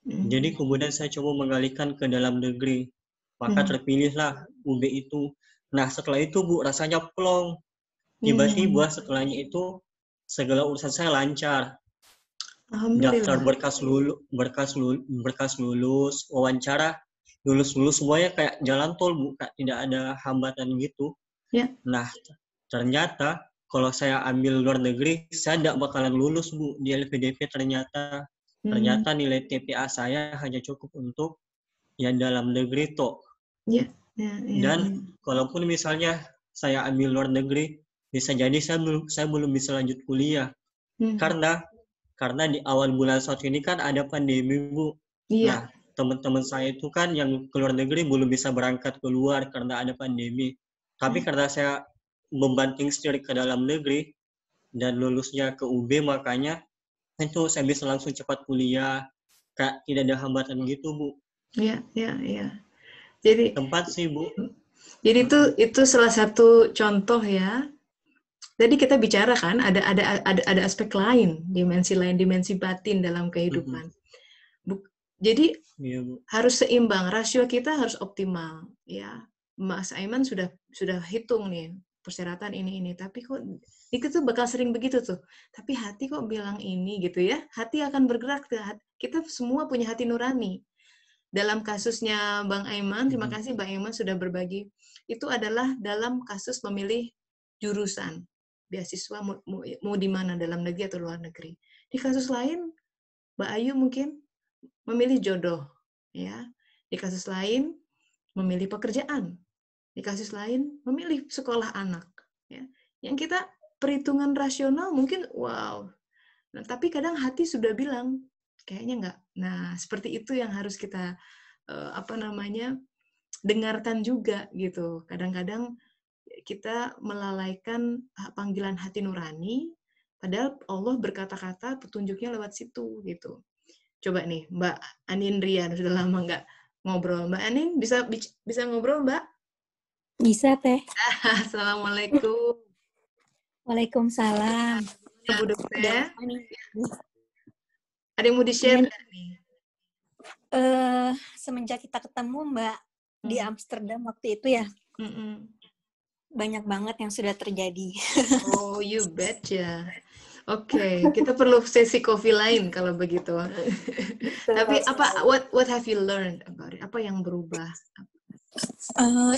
Jadi kemudian saya coba mengalihkan ke dalam negeri. Maka terpilihlah UB itu. Nah setelah itu Bu rasanya plong. Tiba-tiba setelahnya itu segala urusan saya lancar. Daftar berkas lulus, wawancara lulus semuanya kayak jalan tol Bu, tidak ada hambatan gitu. Nah ternyata kalau saya ambil luar negeri saya tidak bakalan lulus Bu di LPDP ternyata nilai TPA saya hanya cukup untuk yang dalam negeri toh. Dan kalaupun misalnya saya ambil luar negeri bisa jadi saya belum bisa lanjut kuliah karena di awal bulan 1 ini kan ada pandemi Bu. Nah teman-teman saya itu kan yang ke luar negeri belum bisa berangkat keluar karena ada pandemi. Tapi karena saya membanting setir ke dalam negeri dan lulusnya ke UB, makanya itu saya bisa langsung cepat kuliah, Kak, tidak ada hambatan gitu, Bu. Ya. Jadi Tempat sih, Bu. Jadi itu salah satu contoh ya. Jadi kita bicara kan ada aspek lain, dimensi batin dalam kehidupan. Jadi Iya, Bu. harus seimbang, rasio kita harus optimal ya. Mas Aiman sudah hitung nih persyaratan ini, tapi kok itu tuh bakal sering begitu tuh. Tapi hati kok bilang ini gitu ya. Hati akan bergerak tuh. Kita semua punya hati nurani. Dalam kasusnya Bang Aiman, terima kasih Bang Aiman sudah berbagi. Itu adalah dalam kasus memilih jurusan beasiswa mau di mana, dalam negeri atau luar negeri. Di kasus lain, Mbak Ayu mungkin memilih jodoh, ya. Di kasus lain memilih pekerjaan. Di kasus lain memilih sekolah anak. Ya. Yang kita perhitungan rasional mungkin wow. Nah, tapi kadang hati sudah bilang kayaknya enggak. Nah, seperti itu yang harus kita dengarkan juga gitu. Kadang-kadang kita melalaikan panggilan hati nurani, padahal Allah berkata-kata petunjuknya lewat situ gitu. Coba nih, Mbak Anin Rian, sudah lama nggak ngobrol. Mbak Anin, bisa ngobrol, Mbak? Bisa, Teh. Assalamualaikum. Waalaikumsalam. Bu Dokter. Ada yang mau di-share nggak nih? Semenjak kita ketemu, Mbak, di Amsterdam waktu itu ya, banyak banget yang sudah terjadi. Oh, you betcha. Oke, kita perlu sesi kopi lain kalau begitu. Tapi what have you learned about it? Apa yang berubah?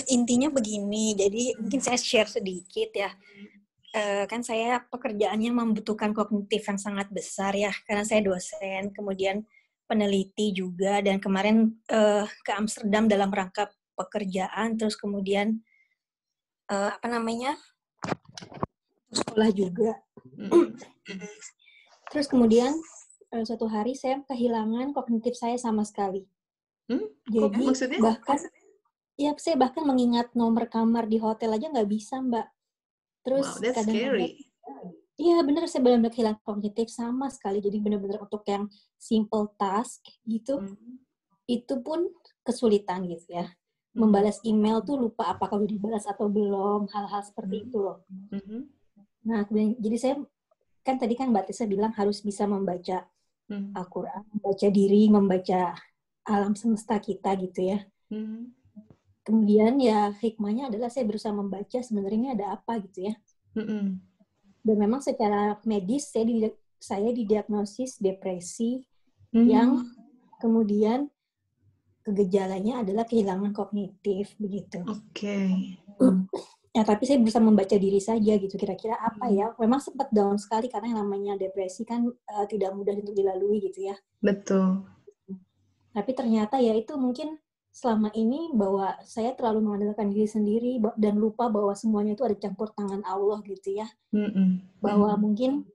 Intinya begini, jadi mungkin saya share sedikit ya. Kan saya pekerjaannya membutuhkan kognitif yang sangat besar ya, karena saya dosen, kemudian peneliti juga, dan kemarin ke Amsterdam dalam rangka pekerjaan, terus kemudian sekolah juga. Terus kemudian suatu hari saya kehilangan kognitif saya sama sekali. Jadi maksudnya? Saya bahkan mengingat nomor kamar di hotel aja nggak bisa, Mbak. Terus wow, that's scary. Iya benar, saya benar-benar kehilangan kognitif sama sekali. Jadi benar-benar untuk yang simple task gitu, itu pun kesulitan gitu ya. Membalas email tuh lupa apakah udah dibalas atau belum, hal-hal seperti itu loh. Nah, jadi saya kan tadi kan Mbak Tessa bilang harus bisa membaca Al-Quran, membaca diri, membaca alam semesta kita gitu ya. Kemudian ya hikmahnya adalah saya berusaha membaca sebenarnya ada apa gitu ya. Dan memang secara medis saya didiagnosis depresi yang kemudian gejalanya adalah kehilangan kognitif begitu. Oke. Ya tapi saya berusaha membaca diri saja gitu, kira-kira apa ya. Memang sempat down sekali karena yang namanya depresi kan tidak mudah untuk dilalui gitu ya. Betul. Tapi ternyata ya itu mungkin selama ini bahwa saya terlalu mengandalkan diri sendiri dan lupa bahwa semuanya itu ada campur tangan Allah gitu ya. Bahwa mungkin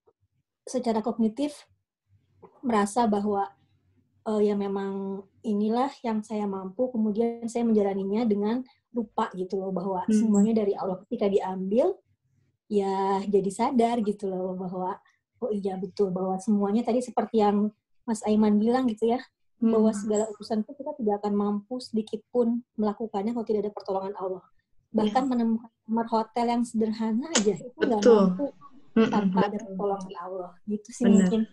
secara kognitif merasa bahwa ya memang inilah yang saya mampu, kemudian saya menjalaninya dengan lupa gitu loh bahwa semuanya dari Allah. Ketika diambil ya jadi sadar gitu loh bahwa oh iya betul bahwa semuanya tadi seperti yang Mas Aiman bilang gitu ya, bahwa segala urusan itu kita tidak akan mampu sedikit pun melakukannya kalau tidak ada pertolongan Allah. Bahkan menemukan kamar hotel yang sederhana aja itu nggak mampu tanpa ada pertolongan Allah. Gitu sih mungkin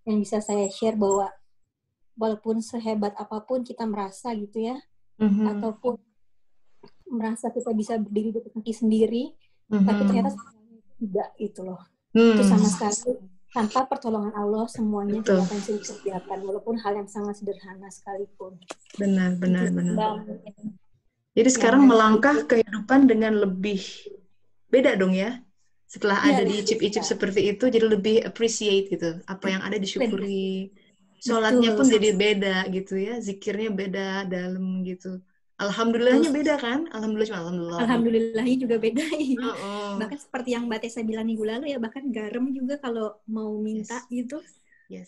yang bisa saya share, bahwa walaupun sehebat apapun kita merasa gitu ya, ataupun merasa kita bisa berdiri di kaki sendiri, tapi ternyata tidak itu loh. Itu sama sekali tanpa pertolongan Allah semuanya tidak akan bisa dikerjakan, walaupun hal yang sangat sederhana sekalipun. Benar. Jadi sekarang melangkah kehidupan dengan lebih beda dong ya. Setelah ada diicip-icip seperti itu, jadi lebih appreciate gitu. Apa yang ada disyukuri. Sholatnya pun jadi beda gitu ya. Zikirnya beda dalam gitu. Alhamdulillahnya beda kan? Alhamdulillahnya juga beda. Iya. Bahkan seperti yang Mbak Tessa bilang minggu lalu ya, bahkan garam juga kalau mau minta gitu. Ya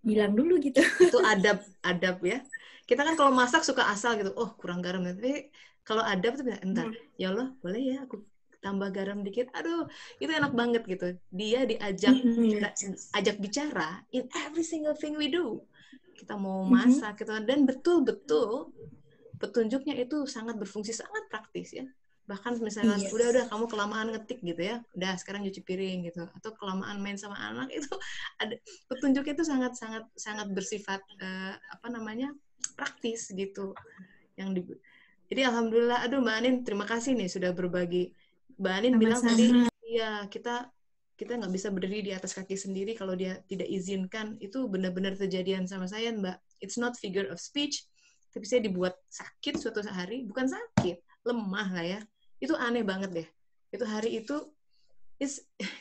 bilang dulu gitu. Itu adab ya. Kita kan kalau masak suka asal gitu, oh kurang garam, tapi kalau adab tuh entar, ya Allah boleh ya aku tambah garam dikit, aduh itu enak banget gitu. Dia diajak ajak bicara in every single thing we do. Kita mau masak gitu, dan betul-betul petunjuknya itu sangat berfungsi, sangat praktis ya. Bahkan misalnya udah kamu kelamaan ngetik gitu ya, udah sekarang cuci piring gitu, atau kelamaan main sama anak, itu ada petunjuknya itu sangat bersifat praktis gitu. Jadi alhamdulillah, aduh Mbak Anin terima kasih nih sudah berbagi. Mbak Anin bilang tadi, ya kita nggak bisa berdiri di atas kaki sendiri kalau dia tidak izinkan. Itu benar-benar kejadian sama saya Mbak. It's not figure of speech, tapi saya dibuat sakit suatu hari, bukan sakit, lemah lah ya. Itu aneh banget deh. Itu hari itu,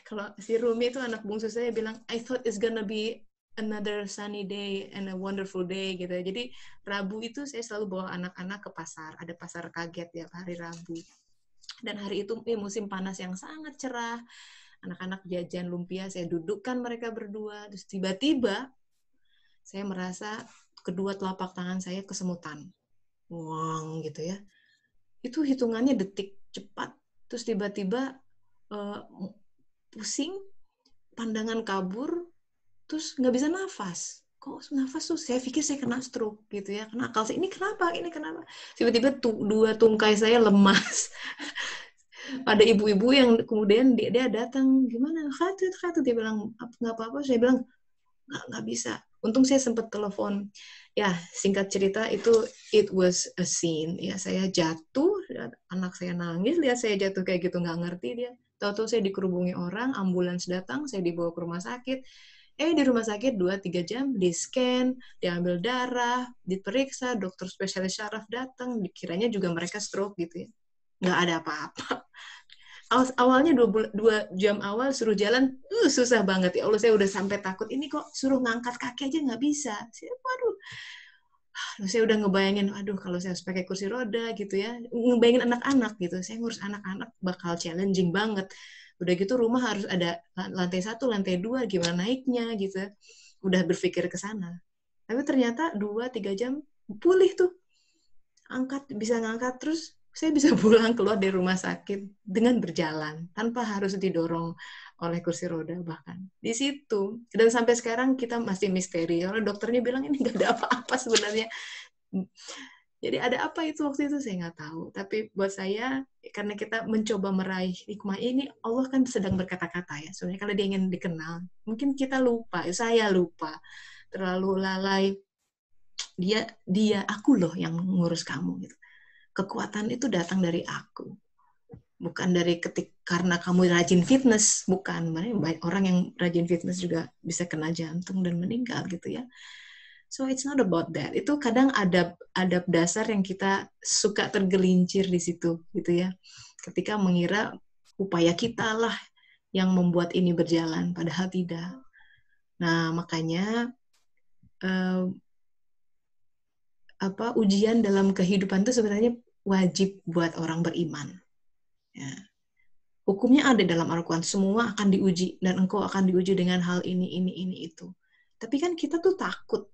kalau si Rumi itu anak bungsu saya bilang, I thought it's gonna be another sunny day and a wonderful day gitu. Jadi Rabu itu saya selalu bawa anak-anak ke pasar. Ada pasar kaget ya hari Rabu. Dan hari itu musim panas yang sangat cerah. Anak-anak jajan lumpia, saya dudukkan mereka berdua. Terus tiba-tiba saya merasa kedua telapak tangan saya kesemutan. Wong gitu ya. Itu hitungannya detik, cepat. Terus tiba-tiba pusing, pandangan kabur, terus nggak bisa nafas. Kok nafas tuh? Saya pikir saya kena stroke gitu ya. Kena akal saya, ini kenapa? Tiba-tiba dua tungkai saya lemas. Ada ibu-ibu yang kemudian dia datang, gimana? Khatut. Dia bilang, nggak apa-apa. Saya bilang, nggak bisa. Untung saya sempat telepon. Ya, singkat cerita itu it was a scene. Ya, saya jatuh, anak saya nangis, lihat saya jatuh kayak gitu, nggak ngerti dia. Tahu-tahu saya dikerubungi orang, ambulans datang, saya dibawa ke rumah sakit. Di rumah sakit 2-3 jam, di-scan, diambil darah, diperiksa, dokter spesialis syaraf datang, dikiranya juga mereka stroke gitu ya. Nggak ada apa-apa. Awalnya 2 jam awal suruh jalan, susah banget ya Allah, saya udah sampai takut, ini kok suruh ngangkat kaki aja nggak bisa. Saya udah ngebayangin, aduh kalau saya harus pakai kursi roda gitu ya, ngebayangin anak-anak gitu, saya ngurus anak-anak bakal challenging banget. Udah gitu rumah harus ada lantai 1, lantai 2, gimana naiknya gitu. Udah berpikir ke sana. Tapi ternyata 2-3 jam pulih tuh. Bisa ngangkat, terus saya bisa pulang keluar dari rumah sakit dengan berjalan tanpa harus didorong oleh kursi roda bahkan. Di situ. Dan sampai sekarang kita masih misteri. Orang dokternya bilang ini nggak ada apa-apa sebenarnya. Jadi ada apa itu waktu itu saya nggak tahu. Tapi buat saya, karena kita mencoba meraih hikmah ini, Allah kan sedang berkata-kata ya. Sebenarnya kalau dia ingin dikenal, mungkin kita lupa, saya lupa, terlalu lalai. Dia aku loh yang ngurus kamu gitu. Kekuatan itu datang dari aku, bukan dari karena kamu rajin fitness, bukan. Banyak orang yang rajin fitness juga bisa kena jantung dan meninggal gitu ya. So it's not about that. Itu kadang adab dasar yang kita suka tergelincir di situ gitu ya. Ketika mengira upaya kita lah yang membuat ini berjalan, padahal tidak. Nah, makanya ujian dalam kehidupan itu sebenarnya wajib buat orang beriman. Ya. Hukumnya ada dalam Al-Quran, semua akan diuji dan engkau akan diuji dengan hal ini, itu. Tapi kan kita tuh takut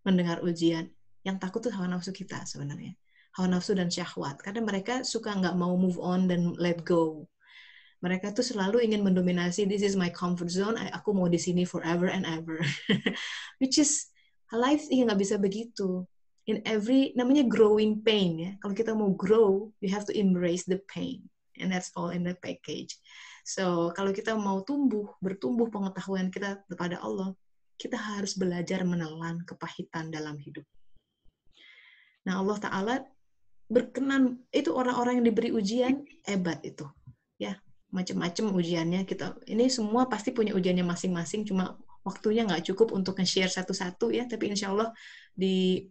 mendengar ujian. Yang takut tuh hawa nafsu kita sebenarnya. Hawa nafsu dan syahwat. Karena mereka suka nggak mau move on dan let go. Mereka tuh selalu ingin mendominasi, this is my comfort zone, aku mau di sini forever and ever. Which is, life nggak bisa begitu. In every, namanya growing pain ya. Kalau kita mau grow, you have to embrace the pain. And that's all in the package. So, kalau kita mau bertumbuh pengetahuan kita kepada Allah, kita harus belajar menelan kepahitan dalam hidup. Nah, Allah Ta'ala berkenan, itu orang-orang yang diberi ujian, hebat itu. Ya, macam-macam ujiannya. Ini semua pasti punya ujiannya masing-masing, cuma waktunya nggak cukup untuk nge-share satu-satu ya, tapi insya Allah di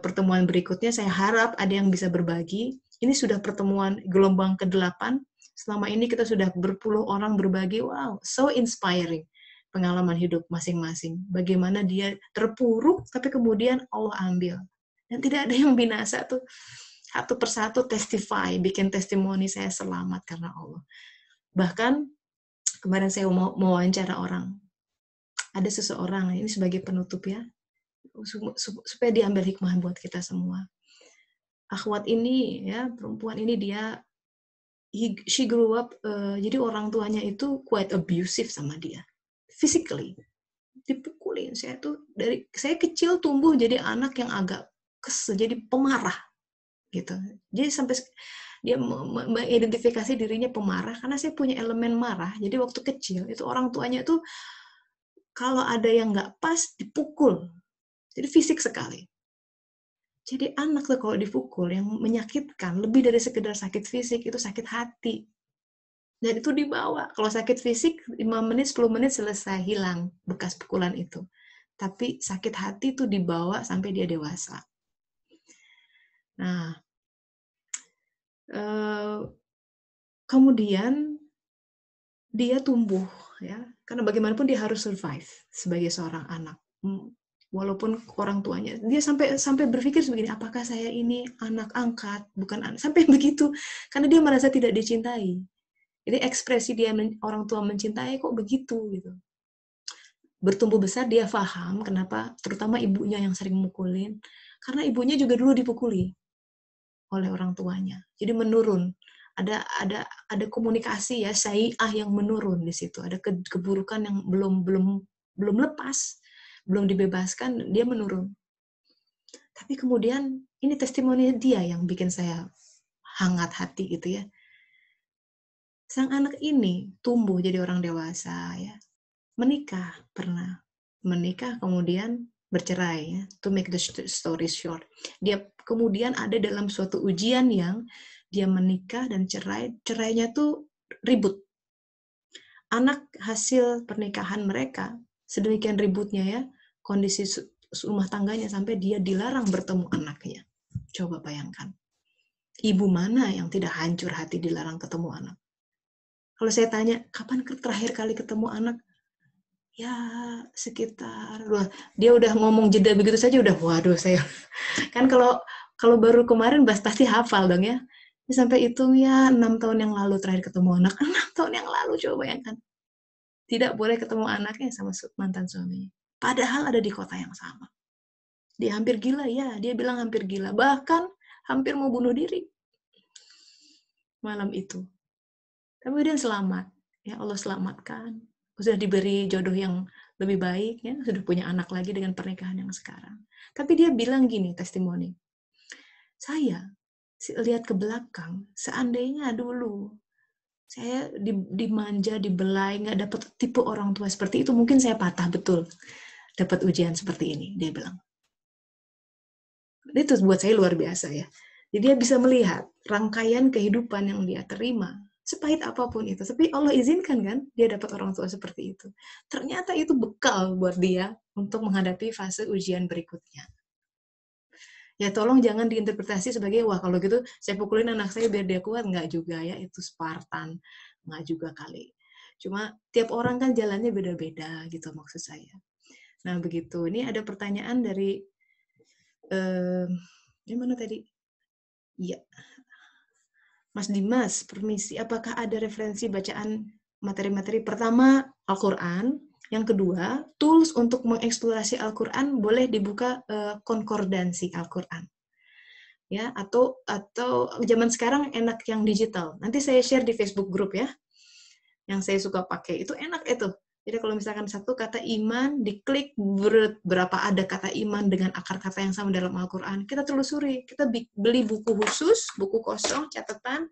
pertemuan berikutnya saya harap ada yang bisa berbagi. Ini sudah pertemuan gelombang ke-8. Selama ini kita sudah berpuluh orang berbagi. Wow, so inspiring pengalaman hidup masing-masing. Bagaimana dia terpuruk, tapi kemudian Allah ambil. Dan tidak ada yang binasa tuh. Satu persatu testify, bikin testimoni saya selamat karena Allah. Bahkan kemarin saya mau wawancara orang. ada seseorang, ini sebagai penutup ya, supaya diambil hikmah buat kita semua. Akhwat ini ya, perempuan ini dia she grew up, jadi orang tuanya itu quite abusive sama dia, physically, dipukulin. Saya kecil tumbuh jadi anak yang agak kesel, jadi pemarah gitu. Jadi sampai dia mengidentifikasi dirinya pemarah karena saya punya elemen marah. Jadi waktu kecil itu orang tuanya tuh kalau ada yang nggak pas dipukul, jadi fisik sekali. Jadi anak tuh kalau dipukul yang menyakitkan, lebih dari sekedar sakit fisik, itu sakit hati. Dan itu dibawa. Kalau sakit fisik, 5 menit, 10 menit selesai, hilang bekas pukulan itu. Tapi sakit hati itu dibawa sampai dia dewasa. Nah, kemudian dia tumbuh, ya, karena bagaimanapun dia harus survive sebagai seorang anak. Walaupun orang tuanya, dia sampai berpikir begini, apakah saya ini anak angkat, bukan anak, sampai begitu, karena dia merasa tidak dicintai. Jadi ekspresi dia orang tua mencintai kok begitu gitu. Bertumbuh besar dia paham kenapa, terutama ibunya yang sering mukulin, karena ibunya juga dulu dipukuli oleh orang tuanya. Jadi menurun. Ada komunikasi ya, syai'ah yang menurun di situ. Ada keburukan yang belum lepas, belum dibebaskan, dia menurun. Tapi kemudian ini testimoni dia yang bikin saya hangat hati gitu ya. Sang anak ini tumbuh jadi orang dewasa ya. Menikah pernah. Menikah kemudian bercerai ya. To make the story short. Dia kemudian ada dalam suatu ujian yang dia menikah dan cerainya tuh ribut. Anak hasil pernikahan mereka sedemikian ributnya ya, kondisi rumah tangganya sampai dia dilarang bertemu anaknya. Coba bayangkan. Ibu mana yang tidak hancur hati dilarang ketemu anak? Kalau saya tanya, kapan terakhir kali ketemu anak? Ya, sekitar, dia udah ngomong jeda begitu saja udah, waduh saya. Kan kalau baru kemarin pasti hafal dong ya. Sampai hitung ya 6 tahun yang lalu terakhir ketemu anak. 6 tahun yang lalu, coba bayangkan. Tidak boleh ketemu anaknya sama mantan suaminya. Padahal ada di kota yang sama. Dia hampir gila ya, dia bilang hampir gila. Bahkan hampir mau bunuh diri. Malam itu. Tapi dia selamat. Ya Allah selamatkan. Sudah diberi jodoh yang lebih baik, ya, sudah punya anak lagi dengan pernikahan yang sekarang. Tapi dia bilang gini, testimoni. Saya lihat ke belakang, seandainya dulu saya dimanja, dibelai, nggak dapat tipe orang tua seperti itu, mungkin saya patah betul dapat ujian seperti ini, dia bilang. Itu buat saya luar biasa ya. Jadi dia bisa melihat rangkaian kehidupan yang dia terima, sepahit apapun itu. Tapi Allah izinkan kan, dia dapat orang tua seperti itu. Ternyata itu bekal buat dia untuk menghadapi fase ujian berikutnya. Ya tolong jangan diinterpretasi sebagai, wah kalau gitu saya pukulin anak saya biar dia kuat. Nggak juga ya, itu Spartan. Nggak juga kali. Cuma tiap orang kan jalannya beda-beda gitu maksud saya. Nah begitu, ini ada pertanyaan dari, mana tadi? Iya. Mas Dimas, permisi, apakah ada referensi bacaan materi-materi? Pertama, Al-Quran. Yang kedua, tools untuk mengeksplorasi Al-Quran boleh dibuka konkordansi Al-Quran. Ya, atau zaman sekarang enak yang digital. Nanti saya share di Facebook group ya. Yang saya suka pakai itu enak itu. Jadi kalau misalkan satu kata iman, diklik berapa ada kata iman dengan akar kata yang sama dalam Al-Quran. Kita telusuri, kita beli buku khusus, buku kosong, catatan,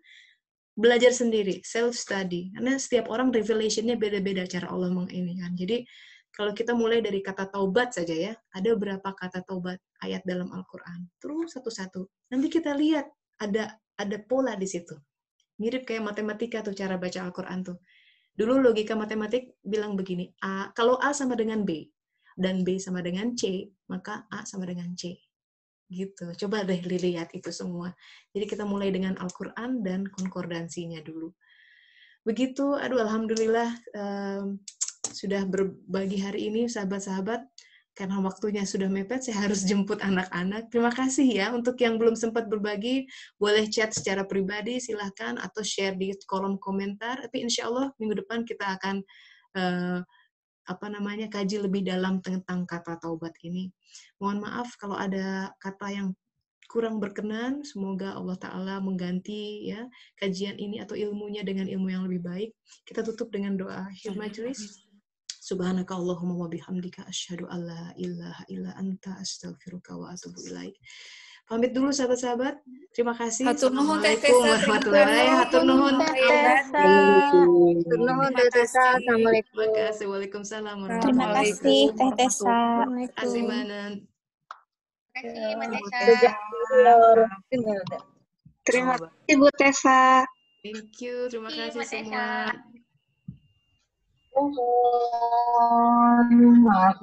belajar sendiri, self-study. Karena setiap orang revelation-nya beda-beda cara Allah menginikan. Jadi kalau kita mulai dari kata taubat saja ya, ada berapa kata taubat ayat dalam Al-Quran. Terus satu-satu. Nanti kita lihat ada pola di situ. Mirip kayak matematika tuh cara baca Al-Quran tuh. Dulu logika matematik bilang begini, A, kalau A sama dengan B, dan B sama dengan C, maka A sama dengan C. Gitu. Coba deh lihat itu semua. Jadi kita mulai dengan Al-Quran dan konkordansinya dulu. Begitu, alhamdulillah sudah berbagi hari ini, sahabat-sahabat. Karena waktunya sudah mepet, saya harus jemput anak-anak. Terima kasih ya, untuk yang belum sempat berbagi, boleh chat secara pribadi, silahkan, atau share di kolom komentar. Tapi insya Allah minggu depan kita akan kaji lebih dalam tentang kata taubat ini. Mohon maaf kalau ada kata yang kurang berkenan, semoga Allah Ta'ala mengganti ya kajian ini atau ilmunya dengan ilmu yang lebih baik. Kita tutup dengan doa akhir majelis. Subhanaka Allahumma wa bihamdika asyhadu an la ilaha illa anta astaghfiruka wa atubu ilaik. Pamit dulu sahabat-sahabat. Terima kasih. Assalamualaikum warahmatullahi wabarakatuh. Hatur nuhun. Hatur nuhun Teh Tessa. Assalamualaikum. Terima kasih. Waalaikumsalam warahmatullahi Terima kasih Teh Tessa. Terima kasih Manan. Terima kasih Bu Tessa. Thank you. Terima kasih semua. Maaf